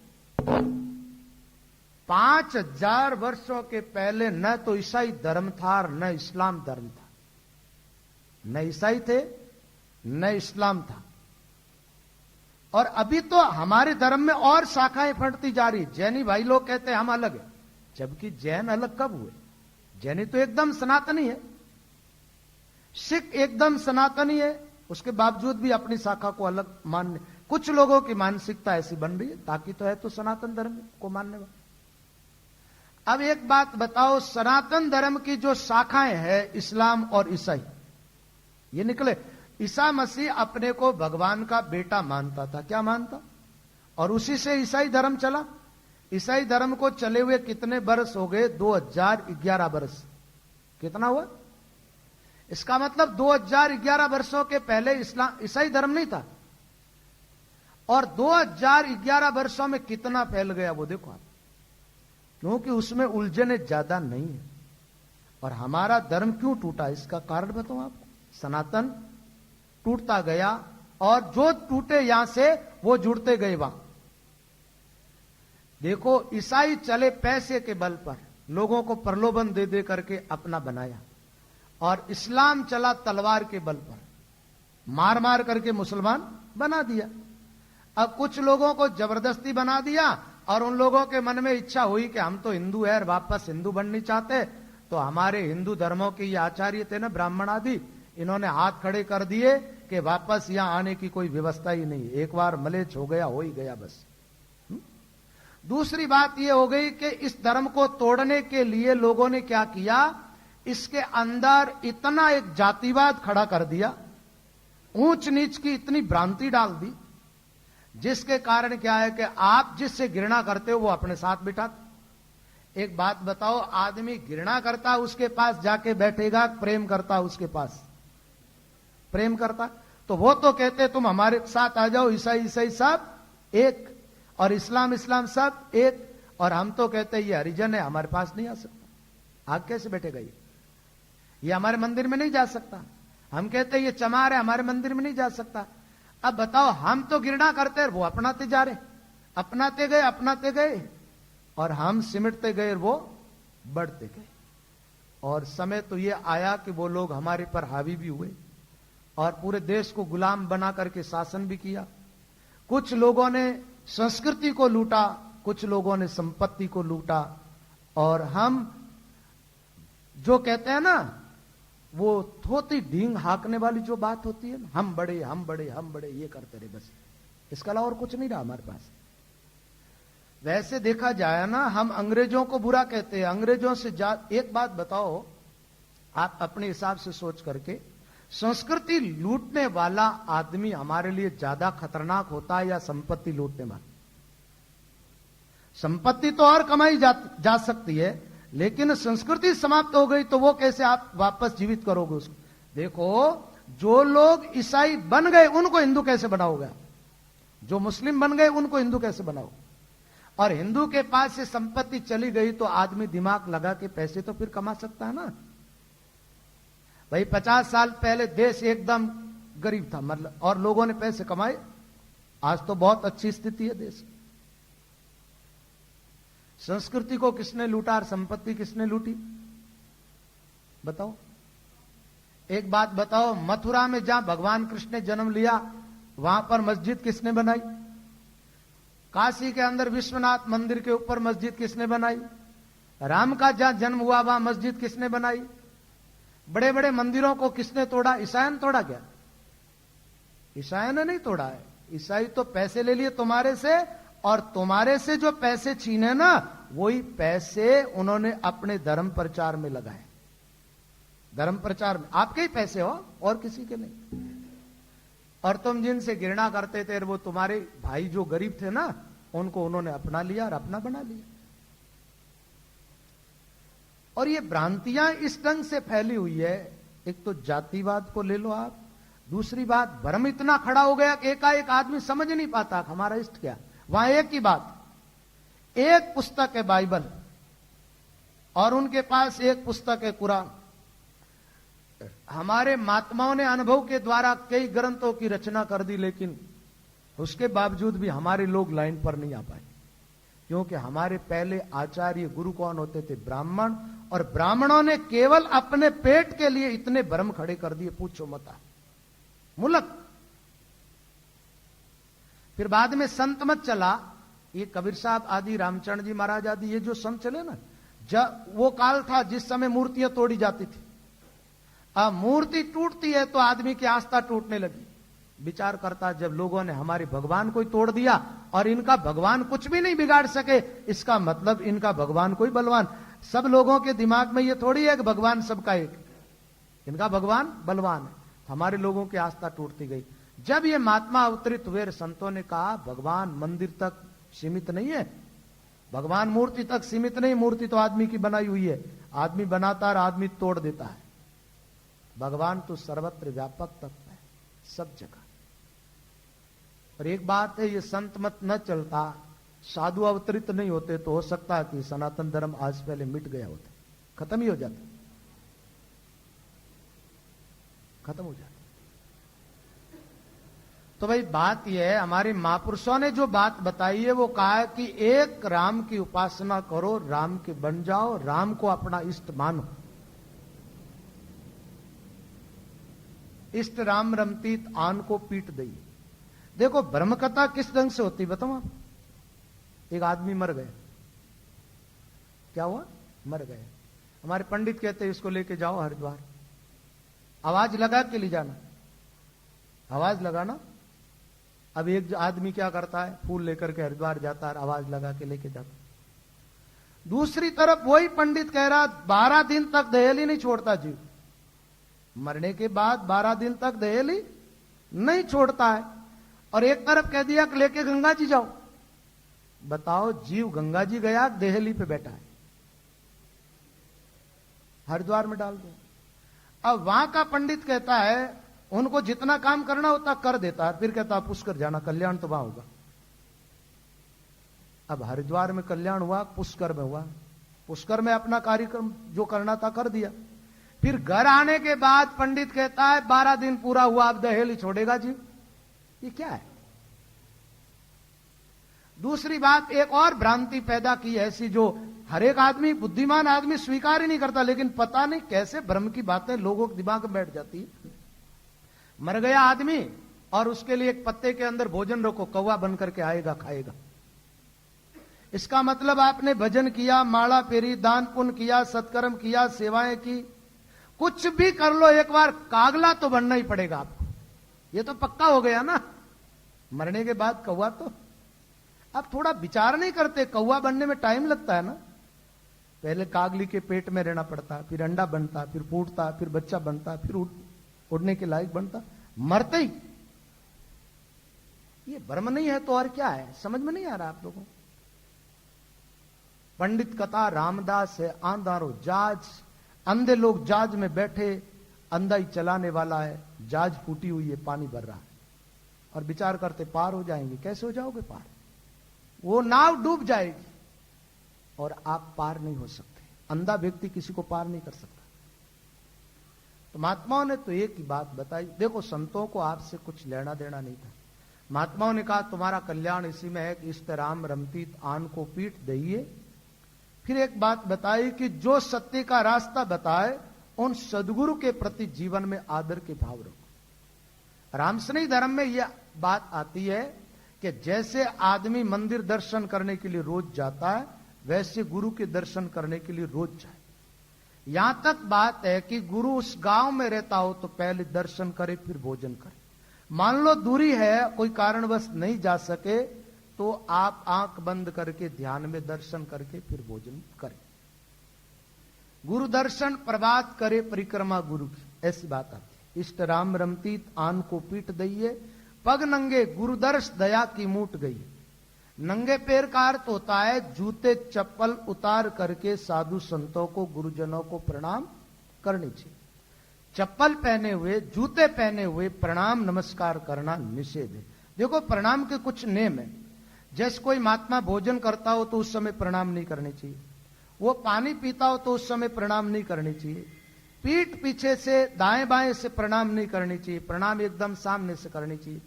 5000 वर्षों के पहले न तो ईसाई धर्म था और न इस्लाम धर्म था। न ईसाई थे न इस्लाम था। और अभी तो हमारे धर्म में और शाखाएं फटती जा रही। जैनी भाई लोग कहते हैं हम अलग है, जबकि जैन अलग कब हुए? जैनी तो एकदम सनातनी है। सिख एकदम सनातनी है, उसके बावजूद भी अपनी शाखा को अलग मानने, कुछ लोगों की मानसिकता ऐसी बन रही है, ताकि तो है तो सनातन धर्म को मानने वाला। अब एक बात बताओ, सनातन धर्म की जो शाखाएं हैं इस्लाम और ईसाई, ये निकले। ईसा मसीह अपने को भगवान का बेटा मानता था, क्या मानता? और उसी से ईसाई धर्म चला। ईसाई धर्म को चले हुए कितने बरस हो गए? 2011 बरस। कितना हुआ? इसका मतलब 2011 वर्षों के पहले इस्लाम ईसाई धर्म नहीं था, और 2011 वर्षों में कितना फैल गया वो देखो आप। क्योंकि उसमें उलझने ज्यादा नहीं है। और हमारा धर्म क्यों टूटा, इसका कारण बताऊं आपको। सनातन टूटता गया, और जो टूटे यहां से वो जुड़ते गए वहां। देखो, ईसाई चले पैसे के बल पर, लोगों को प्रलोभन दे दे करके अपना बनाया, और इस्लाम चला तलवार के बल पर, मार मार करके मुसलमान बना दिया। अब कुछ लोगों को जबरदस्ती बना दिया, और उन लोगों के मन में इच्छा हुई कि हम तो हिंदू है और वापस हिंदू बनना चाहते, तो हमारे हिंदू धर्मों के ये आचार्य थे ना, ब्राह्मण आदि, इन्होंने हाथ खड़े कर दिए कि वापस यहां आने की कोई व्यवस्था ही नहीं, एक बार मलेच्छ हो गया हो ही गया बस। दूसरी बात यह हो गई कि इस धर्म को तोड़ने के लिए लोगों ने क्या किया, इसके अंदर इतना एक जातिवाद खड़ा कर दिया, ऊंच नीच की इतनी भ्रांति डाल दी, जिसके कारण क्या है कि आप जिससे घृणा करते हो वो अपने साथ बिठा। एक बात बताओ, आदमी घृणा करता उसके पास जाके बैठेगा, प्रेम करता उसके पास प्रेम करता? तो वो तो कहते तुम हमारे साथ आ जाओ, ईसाई ईसाई सब एक, और इस्लाम इस्लाम सब एक, और हम तो कहते ये हरिजन है, हमारे पास नहीं आ सकता। आग कैसे बैठेगा ये हमारे मंदिर में नहीं जा सकता। हम कहते ये चमार है, हमारे मंदिर में नहीं जा सकता। अब बताओ, हम तो घृणा करते, वो अपनाते जा रहे, अपनाते गए, और हम सिमटते गए, वो बढ़ते गए। और समय तो ये आया कि वो लोग हमारे पर हावी भी हुए, और पूरे देश को गुलाम बना करके शासन भी किया। कुछ लोगों ने संस्कृति को लूटा, कुछ लोगों ने संपत्ति को लूटा, और हम जो कहते हैं ना, वो थोती ढींग हाकने वाली जो बात होती है ना, हम बड़े हम बड़े हम बड़े, ये करते रहे बस। इसका अलावा और कुछ नहीं रहा हमारे पास। वैसे देखा जाए ना, हम अंग्रेजों को बुरा कहते हैं, अंग्रेजों से एक बात बताओ आप अपने हिसाब से सोच करके, संस्कृति लूटने वाला आदमी हमारे लिए ज्यादा खतरनाक होता है या संपत्ति लूटने वाला? संपत्ति तो और कमाई जा सकती है, लेकिन संस्कृति समाप्त हो गई तो वो कैसे आप वापस जीवित करोगे उसको? देखो, जो लोग ईसाई बन गए उनको हिंदू कैसे बनाओगे? जो मुस्लिम बन गए उनको हिंदू कैसे बनाओ? और हिंदू के पास से संपत्ति चली गई तो आदमी दिमाग लगा के पैसे तो फिर कमा सकता है ना। भाई 50 साल पहले देश एकदम गरीब था, मतलब, और लोगों ने पैसे कमाए। आज तो बहुत अच्छी स्थिति है देश की। संस्कृति को किसने लूटा और संपत्ति किसने लूटी? बताओ। एक बात बताओ, मथुरा में जहां भगवान कृष्ण ने जन्म लिया वहां पर मस्जिद किसने बनाई? काशी के अंदर विश्वनाथ मंदिर के ऊपर मस्जिद किसने बनाई? राम का जहां जन्म हुआ वहां मस्जिद किसने बनाई? बड़े बड़े मंदिरों को किसने तोड़ा? ईसाई ने तोड़ा क्या? ईसाई ने नहीं तोड़ा है। ईसाई तो पैसे ले लिए तुम्हारे से, और तुम्हारे से जो पैसे छीने ना, वही पैसे उन्होंने अपने धर्म प्रचार में लगाए। धर्म प्रचार में आपके ही पैसे हो और किसी के नहीं। और तुम जिनसे घृणा करते थे वो तुम्हारे भाई जो गरीब थे ना, उनको उन्होंने अपना लिया और अपना बना लिया। और ये भ्रांतियां इस ढंग से फैली हुई है। एक तो जातिवाद को ले लो आप, दूसरी बात भ्रम इतना खड़ा हो गया कि एकाएक आदमी समझ नहीं पाता हमारा इष्ट क्या। वहां एक ही बात, एक पुस्तक है बाइबल और उनके पास एक पुस्तक है कुरान। हमारे महात्माओं ने अनुभव के द्वारा कई ग्रंथों की रचना कर दी, लेकिन उसके बावजूद भी हमारे लोग लाइन पर नहीं आ पाए, क्योंकि हमारे पहले आचार्य गुरु कौन होते थे? ब्राह्मण। और ब्राह्मणों ने केवल अपने पेट के लिए इतने भ्रम खड़े कर दिए, पूछो मत। मुलक। फिर बाद में संत मत चला, ये कबीर साहब आदि, रामचरण जी महाराज आदि, ये जो संत चले ना, जब वो काल था जिस समय मूर्तियां तोड़ी जाती थी। अब मूर्ति टूटती है तो आदमी की आस्था टूटने लगी। विचार करता, जब लोगों ने हमारे भगवान को ही तोड़ दिया और इनका भगवान कुछ भी नहीं बिगाड़ सके, इसका मतलब इनका भगवान कोई बलवान। सब लोगों के दिमाग में ये थोड़ी है कि भगवान सबका एक, इनका भगवान बलवान है। हमारे लोगों की आस्था टूटती गई। जब ये महात्मा अवतरित हुए, संतों ने कहा भगवान मंदिर तक सीमित नहीं है, भगवान मूर्ति तक सीमित नहीं। मूर्ति तो आदमी की बनाई हुई है, आदमी बनाता और आदमी तोड़ देता है। भगवान तो सर्वत्र व्यापक तत्व है, सब जगह। और एक बात है, ये संत मत न चलता, साधु अवतरित नहीं होते, तो हो सकता है कि सनातन धर्म आज पहले मिट गया होता, खत्म ही हो जाता, खत्म हो जाता। तो भाई बात यह है, हमारे महापुरुषों ने जो बात बताई है वो कहा है कि एक राम की उपासना करो, राम के बन जाओ, राम को अपना इष्ट मानो। इष्ट राम रमतीत आन को पीट दई। देखो ब्रह्म कथा किस ढंग से होती बताओ आप। एक आदमी मर गए, क्या हुआ? मर गए। हमारे पंडित कहते हैं इसको लेके जाओ हरिद्वार, आवाज लगा के ले जाना, आवाज लगाना। अब एक आदमी क्या करता है, फूल लेकर के हरिद्वार जाता है, आवाज लगा के लेके जाता। दूसरी तरफ वही पंडित कह रहा 12 दिन तक दहेली नहीं छोड़ता जीव, मरने के बाद 12 दिन तक दहेली नहीं छोड़ता है। और एक तरफ कह दिया कि लेके गंगा जी जाओ। बताओ, जीव गंगा जी गया, दहेली पे बैठा है, हरिद्वार में डाल दो। अब वहां का पंडित कहता है उनको जितना काम करना होता कर देता है, फिर कहता पुष्कर जाना, कल्याण तो वहां होगा। अब हरिद्वार में कल्याण हुआ, पुष्कर में हुआ, पुष्कर में अपना कार्यक्रम जो करना था कर दिया। फिर घर आने के बाद पंडित कहता है 12 दिन पूरा हुआ, अब दहेली छोड़ेगा जी। ये क्या है? दूसरी बात, एक और भ्रांति पैदा की ऐसी जो हर एक आदमी, बुद्धिमान आदमी स्वीकार ही नहीं करता, लेकिन पता नहीं कैसे भ्रम की बातें लोगों के दिमाग में बैठ जाती है। मर गया आदमी और उसके लिए एक पत्ते के अंदर भोजन रखो, कौवा बन करके आएगा, खाएगा। इसका मतलब आपने भजन किया, माला फेरी, दान पुण्य किया, सत्कर्म किया, सेवाएं की, कुछ भी कर लो, एक बार कागला तो बनना ही पड़ेगा आपको। ये तो पक्का हो गया ना, मरने के बाद कौवा। तो अब थोड़ा विचार नहीं करते, कौवा बनने में टाइम लगता है ना। पहले कागली के पेट में रहना पड़ता, फिर अंडा बनता, फिर फूटता, फिर बच्चा बनता, फिर उड़ने के लायक बनता, मरते ही। ये भ्रम नहीं है तो और क्या है? समझ में नहीं आ रहा आप लोगों। पंडित कथा रामदास है, आंधारो जहाज, अंधे लोग जहाज में बैठे, अंधा ही चलाने वाला है, जहाज फूटी हुई है, पानी भर रहा है, और विचार करते पार हो जाएंगे। कैसे हो जाओगे पार? वो नाव डूब जाएगी और आप पार नहीं हो सकते। अंधा व्यक्ति किसी को पार नहीं कर सकता। तो महात्माओं ने तो एक ही बात बताई। देखो, संतों को आपसे कुछ लेना देना नहीं था। महात्माओं ने कहा तुम्हारा कल्याण इसी में है कि इष्ट राम रमतीत आन को पीठ दइए। फिर एक बात बताई कि जो सत्य का रास्ता बताए उन सदगुरु के प्रति जीवन में आदर के भाव रखो। रामसनी धर्म में यह बात आती है कि जैसे आदमी मंदिर दर्शन करने के लिए रोज जाता है, वैसे गुरु के दर्शन करने के लिए रोज जाए। यहां तक बात है कि गुरु उस गांव में रहता हो तो पहले दर्शन करे, फिर भोजन करे। मान लो दूरी है, कोई कारणवश नहीं जा सके, तो आप आंख बंद करके ध्यान में दर्शन करके फिर भोजन करें। गुरु दर्शन प्रभात करे परिक्रमा गुरु की, ऐसी बात आती है। इष्ट राम रमतीत आन को पीठ दइए, पग नंगे गुरुदर्श दया की मूट गई। नंगे पैर का अर्थ होता है जूते चप्पल उतार करके साधु संतों को, गुरुजनों को प्रणाम करनी चाहिए। चप्पल पहने हुए, जूते पहने हुए प्रणाम नमस्कार करना निषेध है। देखो, प्रणाम के कुछ नियम है। जैसे कोई महात्मा भोजन करता हो तो उस समय प्रणाम नहीं करनी चाहिए, वो पानी पीता हो तो उस समय प्रणाम नहीं करनी चाहिए, पीठ पीछे से दाएं बाएं से प्रणाम नहीं करनी चाहिए, प्रणाम एकदम सामने से करनी चाहिए।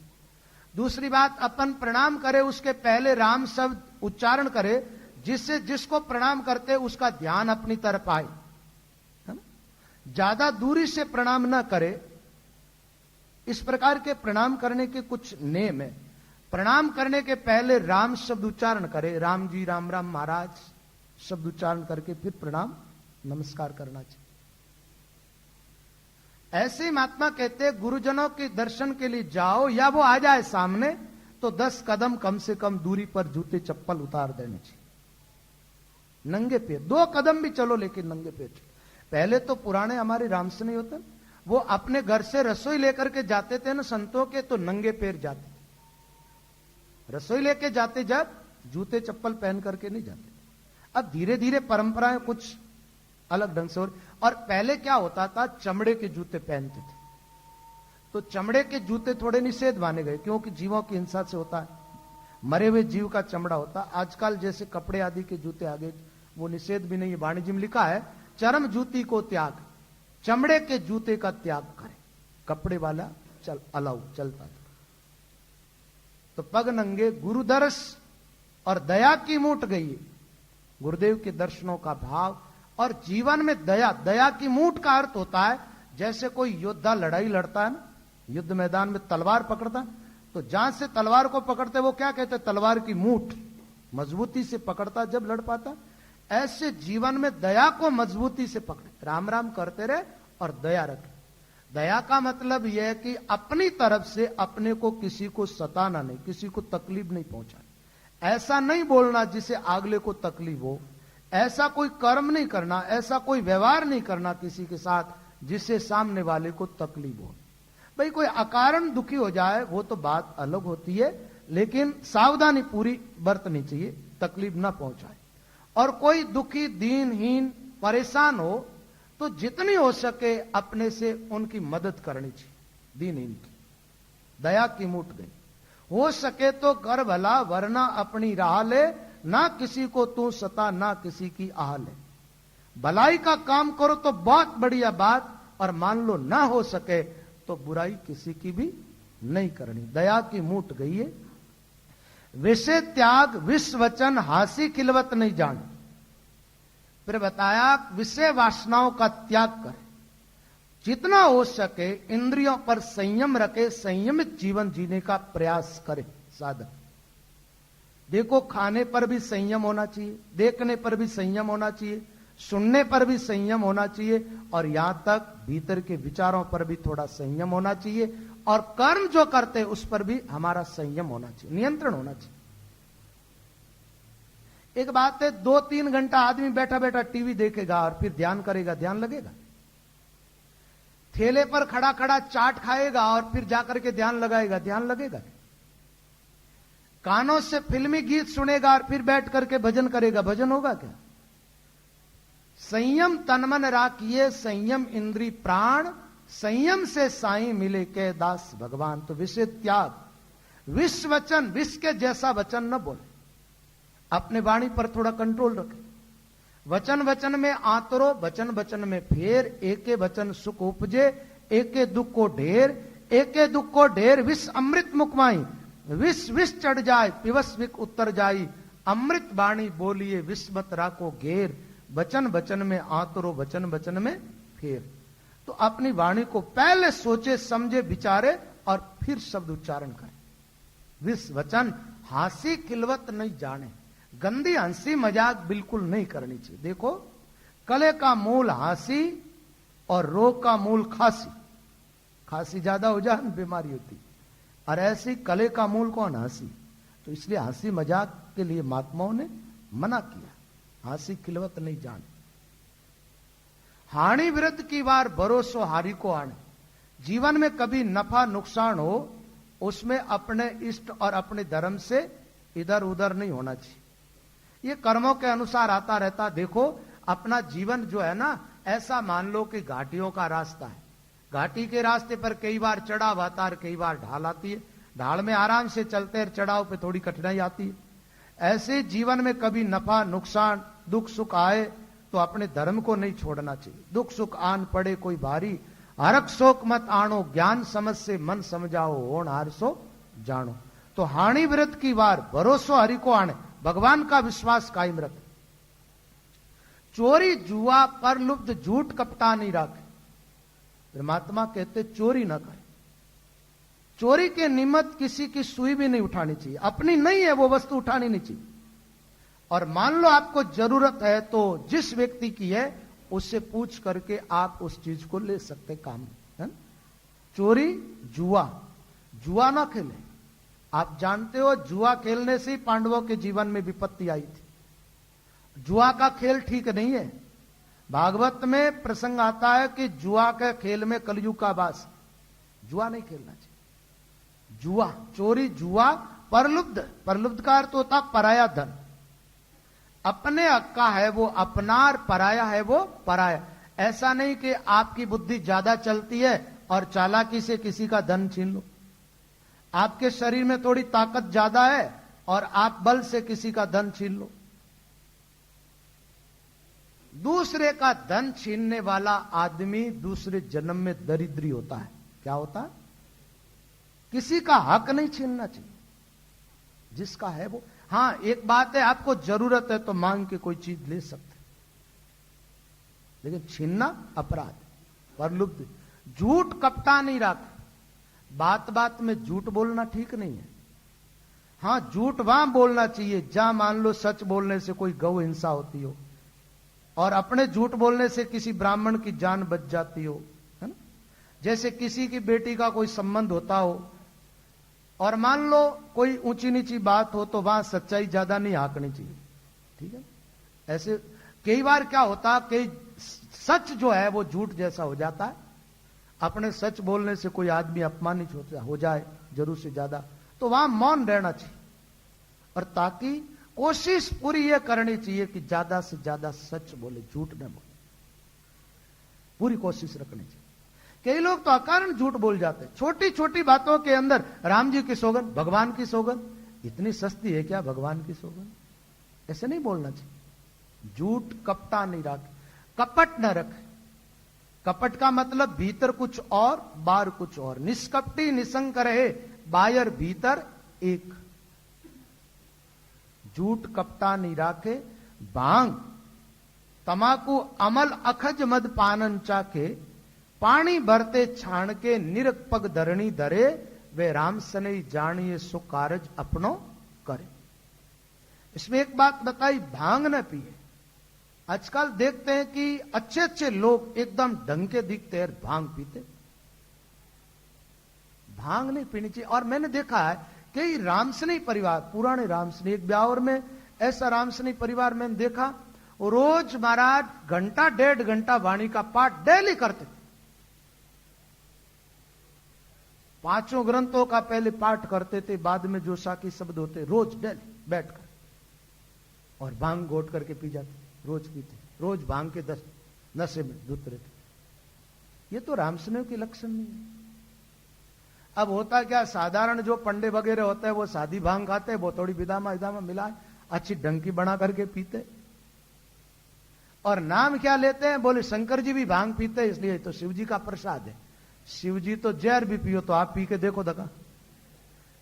दूसरी बात, अपन प्रणाम करे उसके पहले राम शब्द उच्चारण करे, जिससे जिसको प्रणाम करते उसका ध्यान अपनी तरफ आए, है ना? ज्यादा दूरी से प्रणाम ना करे। इस प्रकार के प्रणाम करने के कुछ नियम है। प्रणाम करने के पहले राम शब्द उच्चारण करे, राम जी, राम राम महाराज शब्द उच्चारण करके फिर प्रणाम नमस्कार करना चाहिए। ऐसे ही महात्मा कहते हैं गुरुजनों के दर्शन के लिए जाओ, या वो आ जाए सामने तो 10 कदम कम से कम दूरी पर जूते चप्पल उतार देने चाहिए। नंगे पैर 2 कदम भी चलो, लेकिन नंगे पैर चलो। पहले तो पुराने हमारे रामसनी होते, वो अपने घर से रसोई लेकर के जाते थे ना संतों के, तो नंगे पैर जाते थे। रसोई लेके जाते जब जूते चप्पल पहन करके नहीं जाते। अब धीरे धीरे परंपराएं कुछ अलग ढंग से और पहले क्या होता था, चमड़े के जूते पहनते थे, तो चमड़े के जूते थोड़े निषेध माने गए, क्योंकि जीवों की हिंसा से होता है, मरे हुए जीव का चमड़ा होता। आजकल जैसे कपड़े आदि के जूते आ गए, वो निषेध भी नहीं है। वाणिज्य में लिखा है चरम जूती को त्याग, चमड़े के जूते का त्याग करे, कपड़े वाला चल अलाउ चलता था। तो पग नंगे गुरुदर्श और दया की मूठ गई, गुरुदेव के दर्शनों का भाव और जीवन में दया। दया की मूठ का अर्थ होता है जैसे कोई योद्धा लड़ाई लड़ता है ना, युद्ध मैदान में तलवार पकड़ता, तो जहां से तलवार को पकड़ते वो क्या कहते, तलवार की मूठ मजबूती से पकड़ता जब लड़ पाता। ऐसे जीवन में दया को मजबूती से पकड़े, राम राम करते रहे और दया रखे। दया का मतलब यह है कि अपनी तरफ से अपने को किसी को सताना नहीं, किसी को तकलीफ नहीं पहुंचाना, ऐसा नहीं बोलना जिसे अगले को तकलीफ हो, ऐसा कोई कर्म नहीं करना, ऐसा कोई व्यवहार नहीं करना किसी के साथ जिससे सामने वाले को तकलीफ हो। भाई कोई अकारण दुखी हो जाए वो तो बात अलग होती है, लेकिन सावधानी पूरी बरतनी चाहिए, तकलीफ ना पहुंचाए। और कोई दुखी, दीनहीन, परेशान हो तो जितनी हो सके अपने से उनकी मदद करनी चाहिए, दीनहीन की। दया की मूठ गई, हो सके तो कर भला, वरना अपनी राह ले, ना किसी को तू सता, ना किसी की आह ले। भलाई का काम करो तो बहुत बढ़िया बात, और मान लो ना हो सके तो बुराई किसी की भी नहीं करनी। दया की मूठ गई है। विषय त्याग विष वचन हासी खिलवत नहीं जान। फिर बताया विषय वासनाओं का त्याग करे, जितना हो सके इंद्रियों पर संयम रखे, संयमित जीवन जीने का प्रयास करे साधक। देखो, खाने पर भी संयम होना चाहिए, देखने पर भी संयम होना चाहिए, सुनने पर भी संयम होना चाहिए, और यहां तक भीतर के विचारों पर भी थोड़ा संयम होना चाहिए, और कर्म जो करते उस पर भी हमारा संयम होना चाहिए, नियंत्रण होना चाहिए। एक बात है, 2-3 घंटा आदमी बैठा बैठा टीवी देखेगा और फिर ध्यान करेगा, ध्यान लगेगा? ठेले पर खड़ा खड़ा चाट खाएगा और फिर जाकर के ध्यान लगाएगा, ध्यान लगेगा? कानों से फिल्मी गीत सुनेगा और फिर बैठ करके भजन करेगा, भजन होगा क्या? संयम तन मन राखिए, संयम इंद्री प्राण, संयम से साईं मिले के दास भगवान। तो विषय त्याग, विष वचन, विष के जैसा वचन न बोले, अपने वाणी पर थोड़ा कंट्रोल रखे। वचन वचन में आतरो, वचन वचन में फेर, एके वचन सुख उपजे, एके दुख को ढेर, एके दुख को ढेर विष अमृत मुखमाई, विष विष चढ़ जाए पिवस विक उत्तर जाई, अमृत वाणी बोलिए विष मत राखो घेर, वचन वचन में आतरो, वचन वचन में फेर। तो अपनी वाणी को पहले सोचे समझे विचारे और फिर शब्द उच्चारण करें। विष वचन हासी खिलवत नहीं जाने, गंदी हंसी मजाक बिल्कुल नहीं करनी चाहिए। देखो, कले का मूल हंसी और रोग का मूल खांसी, खांसी ज्यादा हो जाए बीमारी होती, और ऐसी कले का मूल कौन? हंसी। तो इसलिए हंसी मजाक के लिए महात्माओं ने मना किया, हंसी खिलवत नहीं जाने। हानि विरत की बार भरोसो हारी को आने। जीवन में कभी नफा नुकसान हो, उसमें अपने इष्ट और अपने धर्म से इधर उधर नहीं होना चाहिए। ये कर्मों के अनुसार आता रहता। देखो, अपना जीवन जो है ना, ऐसा मान लो कि घाटियों का रास्ता है। घाटी के रास्ते पर कई बार चढ़ाव आता है, कई बार ढाल आती है। ढाल में आराम से चलते हैं, चढ़ाव पे थोड़ी कठिनाई आती है। ऐसे जीवन में कभी नफा नुकसान दुख सुख आए तो अपने धर्म को नहीं छोड़ना चाहिए। दुख सुख आन पड़े कोई भारी, हरक शोक मत आनो, ज्ञान समझ से मन समझाओ, होण हार सो जानो। तो हानि व्रत की वार भरोसो हरि को आने, भगवान का विश्वास कायम रखे। चोरी जुआ पर लुप्त झूठ कपटा नहीं रखे। परमात्मा कहते चोरी ना करे। चोरी के निमित्त किसी की सुई भी नहीं उठानी चाहिए, अपनी नहीं है वो वस्तु उठानी नहीं चाहिए। और मान लो आपको जरूरत है तो जिस व्यक्ति की है उससे पूछ करके आप उस चीज को ले सकते काम है। चोरी जुआ, जुआ ना खेले। आप जानते हो जुआ खेलने से ही पांडवों के जीवन में विपत्ति आई थी। जुआ का खेल ठीक नहीं है। भागवत में प्रसंग आता है कि जुआ के खेल में कलयुग का वास, जुआ नहीं खेलना चाहिए। जुआ, चोरी जुआ परलुब्ध, परलुब्ध का अर्थ होता पराया धन। अपने हक का है वो अपना और पराया है वो पराया। ऐसा नहीं कि आपकी बुद्धि ज्यादा चलती है और चालाकी से किसी का धन छीन लो। आपके शरीर में थोड़ी ताकत ज्यादा है और आप बल से किसी का धन छीन लो। दूसरे का धन छीनने वाला आदमी दूसरे जन्म में दरिद्री होता है। क्या होता है? किसी का हक नहीं छीनना चाहिए, जिसका है वो। हां, एक बात है, आपको जरूरत है तो मांग के कोई चीज ले सकते, लेकिन छीनना अपराध। परलुब्ध, झूठ कपटा नहीं रखे। बात बात में झूठ बोलना ठीक नहीं है। हां, झूठ वहां बोलना चाहिए जहां मान लो सच बोलने से कोई गौ हिंसा होती हो और अपने झूठ बोलने से किसी ब्राह्मण की जान बच जाती हो, है ना। जैसे किसी की बेटी का कोई संबंध होता हो और मान लो कोई ऊंची नीची बात हो तो वहां सच्चाई ज्यादा नहीं आंकनी चाहिए, ठीक है। ऐसे कई बार क्या होता है कि सच जो है वो झूठ जैसा हो जाता है। अपने सच बोलने से कोई आदमी अपमानित हो जाए जरूर से ज्यादा, तो वहां मौन रहना चाहिए। और ताकि कोशिश पूरी ये करनी चाहिए कि ज्यादा से ज्यादा सच बोले, झूठ न बोले, पूरी कोशिश रखनी चाहिए। कई लोग तो अकारण झूठ बोल जाते हैं, छोटी छोटी बातों के अंदर। राम जी की सौगंध, भगवान की सौगंध, इतनी सस्ती है क्या भगवान की सौगंध? ऐसे नहीं बोलना चाहिए। झूठ कपटा नहीं रखे, कपट न रखे। कपट का मतलब भीतर कुछ और बाहर कुछ और। निष्कपटी निसंक रहे, बाहर भीतर एक। झूठ कपटा नहीं राखे। भांग तमाकू अमल अखज मद पानन चाके, पानी भरते छाण के निरक पग धरणी धरे, वे राम सनई जानिए सो कारज अपनो करे। इसमें एक बात बताई, भांग न पिए। आजकल देखते हैं कि अच्छे अच्छे लोग एकदम ढंग के दिखते हैं, भांग पीते। भांग नहीं पीनी चाहिए। और मैंने देखा है कई रामसनी परिवार, पुराने रामसनी, एक ब्यावर में ऐसा रामसनी परिवार मैंने देखा, रोज महाराज घंटा डेढ़ घंटा वाणी का पाठ डेली करते थे। 5 ग्रंथों का पहले पाठ करते थे, बाद में जो साकी शब्द होते रोज डेली बैठकर, और भांग घोट करके पी जाते, रोज पीते, रोज भांग के 10 नशे में धुत रहते। ये तो रामस्नेह के लक्षण नहीं है। अब होता क्या, साधारण जो पंडे वगैरह होते हैं वो सादी भांग खाते हैं, वो थोड़ी विदामा विदामा मिला अच्छी डंकी बना करके पीते, और नाम क्या लेते हैं, बोले शंकर जी भी भांग पीते हैं, इसलिए तो शिव जी का प्रसाद है। शिव जी तो जहर भी पियो तो आप पी के देखो दका,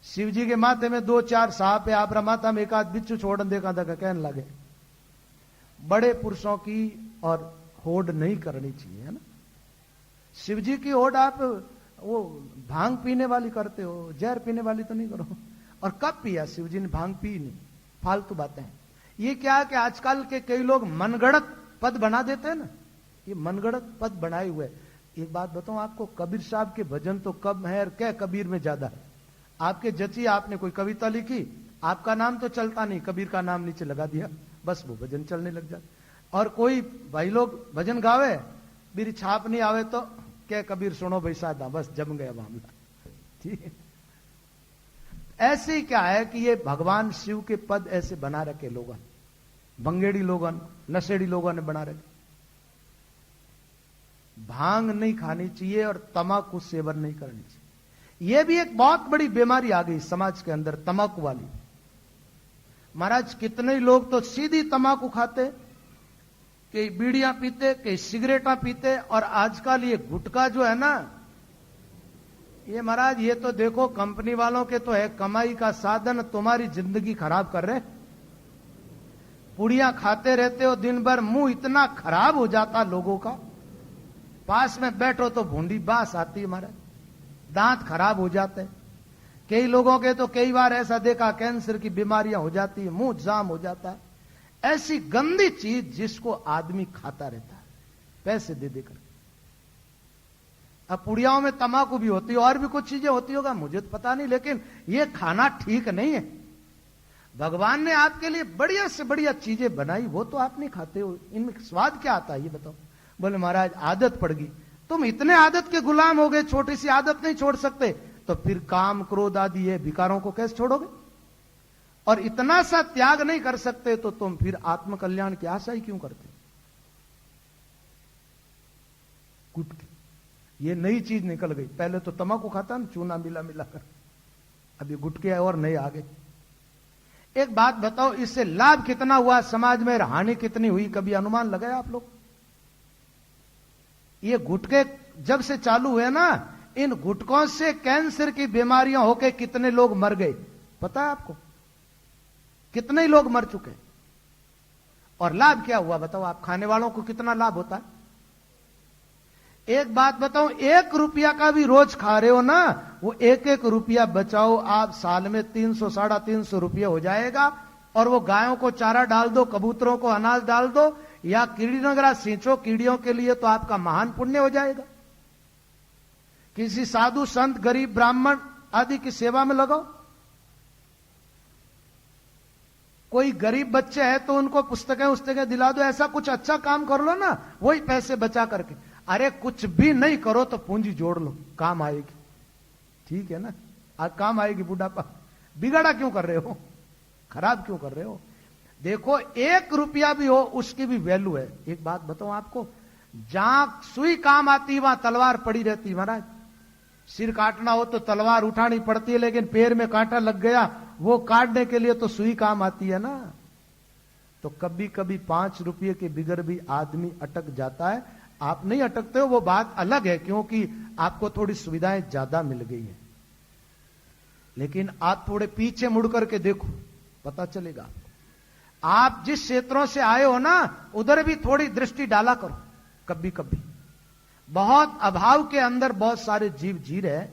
शिव जी के माथे में 2-4 सांप है, आप माथा में 1 बिच्छू छोड़ देखा दका, कहने लगे। बड़े पुरुषों की और होड़ नहीं करनी चाहिए, है ना। शिव जी की होड़ आप वो भांग पीने वाली करते हो, जहर पीने वाली तो नहीं करो। और कब पिया शिव जी ने भांग? पी नहीं, फालतू बातें हैं। ये क्या है कि आजकल के कई लोग मनगढ़ंत पद बना देते हैं ना, ये मनगढ़ंत पद बनाए हुए। एक बात बताऊं आपको, कबीर साहब के भजन तो कम है और क्या कबीर में ज्यादा है। आपके जची, आपने कोई कविता लिखी, आपका नाम तो चलता नहीं, कबीर का नाम नीचे लगा दिया, बस वो भजन चलने लग जाता। और कोई भाई लोग भजन गावे, मेरी छाप नहीं आवे तो क्या कबीर सुनो भाई सादा, बस जम गया मामला। ठीक है, ऐसे ही क्या है कि ये भगवान शिव के पद ऐसे बना रखे लोगन, भंगेड़ी लोगन, नशेड़ी लोगों ने बना रखे। भांग नहीं खानी चाहिए और तमाकू सेवन नहीं करनी चाहिए। यह भी एक बहुत बड़ी बीमारी आ गई समाज के अंदर, तमाकू वाली। महाराज कितने लोग तो सीधी तमाकू खाते, कई बीड़ियां पीते, कई सिगरेटा पीते, और आजकल ये गुटखा जो है ना, ये महाराज ये तो देखो कंपनी वालों के तो है कमाई का साधन, तुम्हारी जिंदगी खराब कर रहे। पुड़ियां खाते रहते हो दिन भर, मुंह इतना खराब हो जाता लोगों का, पास में बैठो तो भूंडी बास आती है महाराज, दांत खराब हो जाते हैं। कई लोगों के तो कई बार ऐसा देखा कैंसर की बीमारियां हो जाती है, मुंह जाम हो जाता है। ऐसी गंदी चीज जिसको आदमी खाता रहता है पैसे दे देकर। अब पुड़ियाओं में तमाकू भी होती है, और भी कुछ चीजें होती होगा, मुझे तो पता नहीं, लेकिन ये खाना ठीक नहीं है। भगवान ने आपके लिए बढ़िया से बढ़िया चीजें बनाई, वो तो आप नहीं खाते हो, इनमें स्वाद क्या आता है ये बताओ। बोले महाराज आदत पड़ गई, तुम इतने आदत के गुलाम हो गए, छोटी सी आदत नहीं छोड़ सकते, तो फिर काम क्रोध आदि ये विकारों को कैसे छोड़ोगे? और इतना सा त्याग नहीं कर सकते तो तुम फिर आत्मकल्याण की आशा ही क्यों करते? गुटके, ये नई चीज निकल गई। पहले तो तंबाकू खाता ना, चूना मिला मिलाकर, अब ये गुटके और नए आ गए। एक बात बताओ, इससे लाभ कितना हुआ समाज में, हानि कितनी हुई, कभी अनुमान लगाया आप लोग? ये गुटके जब से चालू हुए ना, इन गुटकों से कैंसर की बीमारियां होकर कितने लोग मर गए पता है आपको? कितने लोग मर चुके, और लाभ क्या हुआ बताओ? आप खाने वालों को कितना लाभ होता है? एक बात बताओ, 1 रुपया का भी रोज खा रहे हो ना, वो 1-1 रुपया बचाओ आप, साल में 300-350 रुपया हो जाएगा। और वो गायों को चारा डाल दो, कबूतरों को अनाज डाल दो, या कीड़ी नगरा सींचो कीड़ियों के लिए, तो आपका महान पुण्य हो जाएगा। किसी साधु संत गरीब ब्राह्मण आदि की सेवा में लगाओ। कोई गरीब बच्चे हैं तो उनको पुस्तकें दिला दो, ऐसा कुछ अच्छा काम कर लो ना, वही पैसे बचा करके। अरे कुछ भी नहीं करो तो पूंजी जोड़ लो, काम आएगी, ठीक है ना? आज काम आएगी बुढ़ापा। बिगाड़ा क्यों कर रहे हो, खराब क्यों कर रहे हो? देखो 1 रुपया भी हो उसकी भी वैल्यू है। एक बात बताऊं आपको, जहां सुई काम आती है वहां तलवार पड़ी रहती है महाराज। सिर काटना हो तो तलवार उठानी पड़ती है, लेकिन पैर में कांटा लग गया, वो काटने के लिए तो सुई काम आती है ना। तो कभी कभी 5 रुपये के बिगर भी आदमी अटक जाता है। आप नहीं अटकते हो वो बात अलग है, क्योंकि आपको थोड़ी सुविधाएं ज्यादा मिल गई है, लेकिन आप थोड़े पीछे मुड़ करके देखो, पता चलेगा। आप जिस क्षेत्रों से आए हो ना, उधर भी थोड़ी दृष्टि डाला करो कभी कभी। बहुत अभाव के अंदर बहुत सारे जीव जी रहे,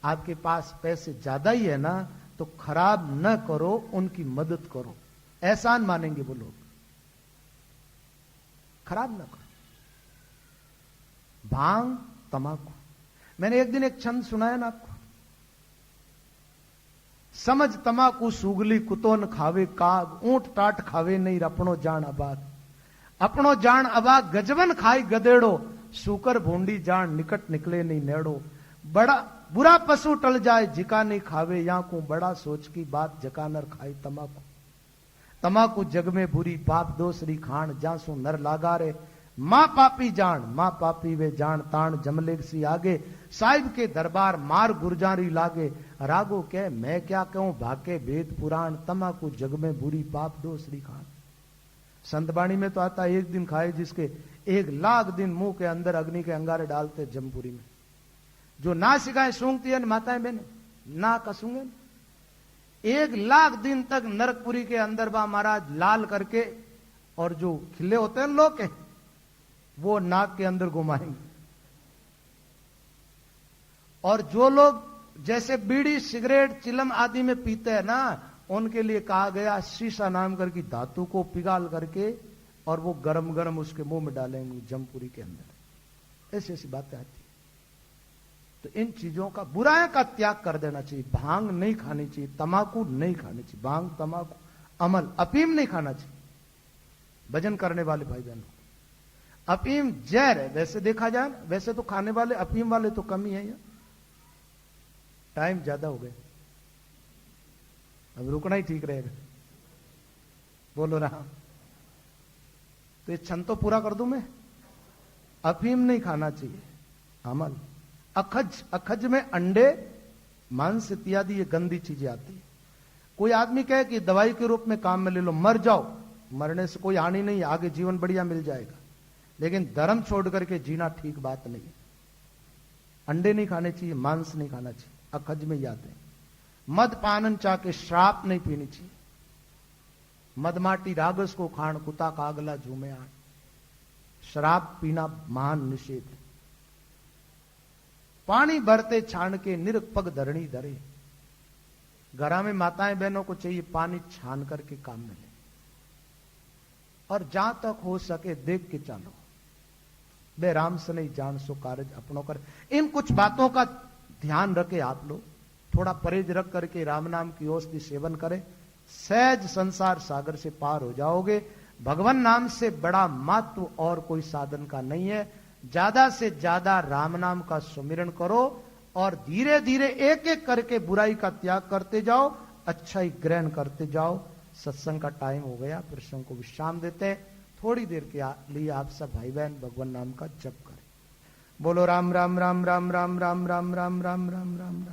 आपके पास पैसे ज्यादा ही है ना, तो खराब न करो, उनकी मदद करो, एहसान मानेंगे वो लोग। खराब न करो। भांग तमाकू, मैंने एक दिन एक छंद सुनाया ना आपको, समझ तमाकू सूगली कुतोन खावे काग, ऊंट टाट खावे नहीं अपनो जान अबाग। अपनो जान अबाग गजबन खाई गदेड़ो, सूकर भूंडी जान निकट निकले नहीं नेड़ो। बड़ा बुरा पशु टल जाए जिका नहीं खावे, या को बड़ा सोच की बात जका नर खाए तमाकू। तमाकू जग में बुरी पाप दोसरी खान, जासू नर लागा रे मां पापी जान, मां पापी वे जान तान जमलेग सी आगे, साहिब के दरबार मार गुरजारी लागे, रागो कह मैं क्या कहूं भाके वेद पुराण, तमाकू जग में बुरी पाप दोसरी खान। संतबाणी में तो आता एक दिन खाए जिसके 1,00,000 दिन मुंह के अंदर अग्नि के अंगारे डालते जमपुरी में। जो ना सिखाए सूंघती है माताएं बहने ना कसूंगे, 1,00,000 दिन तक नरकपुरी के अंदर बा महाराज लाल करके, और जो खिले होते हैं लोग के वो नाक के अंदर घुमाएंगे। और जो लोग जैसे बीड़ी सिगरेट चिलम आदि में पीते हैं ना, उनके लिए कहा गया शीशा नाम करके धातु को पिघाल करके और वो गरम गरम उसके मुंह में डालेंगे जमपुरी के अंदर। ऐसी ऐसी बातें आती। तो इन चीजों का बुराई का त्याग कर देना चाहिए। भांग नहीं खानी चाहिए, तमाकू नहीं खानी चाहिए, भांग तमाकू अमल, अफीम नहीं खाना चाहिए। भजन करने वाले भाई बहनों, अफीम जहर है वैसे देखा जाए, वैसे तो खाने वाले अफीम वाले तो कम ही है। यहाँ टाइम ज्यादा हो गया, अब रुकना ही ठीक रहेगा। बोलो रहा तो ये छंद तो पूरा कर दूं मैं। अफीम नहीं खाना चाहिए, अमल। अखज, अखज में अंडे मांस इत्यादि ये गंदी चीजें आती है। कोई आदमी कहे कि दवाई के रूप में काम में ले लो, मर जाओ, मरने से कोई हानि नहीं, आगे जीवन बढ़िया मिल जाएगा, लेकिन धर्म छोड़ करके जीना ठीक बात नहीं है। अंडे नहीं खाने चाहिए, मांस नहीं खाना चाहिए, अखज में याद है। मद पानन चाके श्राप नहीं पीनी चाहिए। मदमाटी रागस को खान कुता कागला झूमे आन, शराब पीना महान निषेध है। पानी भरते छान के निरख पग धरणी धरे। घरा में माताएं बहनों को चाहिए पानी छान करके काम में ले, और जहां तक हो सके देख के चलो। बे राम से नहीं जान सो कार्य अपनों कर। इन कुछ बातों का ध्यान रखे आप लोग, थोड़ा परहेज रख करके राम नाम की औषधि सेवन करें, सहज संसार सागर से पार हो जाओगे। भगवान नाम से बड़ा महत्व और कोई साधन का नहीं है। ज्यादा से ज्यादा राम नाम का सुमिरन करो, और धीरे धीरे एक एक करके बुराई का त्याग करते जाओ, अच्छाई ग्रहण करते जाओ। सत्संग का टाइम हो गया, प्रसंग को विश्राम देते हैं। थोड़ी देर के लिए आप सब भाई बहन भगवान नाम का जप करें। बोलो राम राम राम राम राम राम राम राम राम राम राम राम।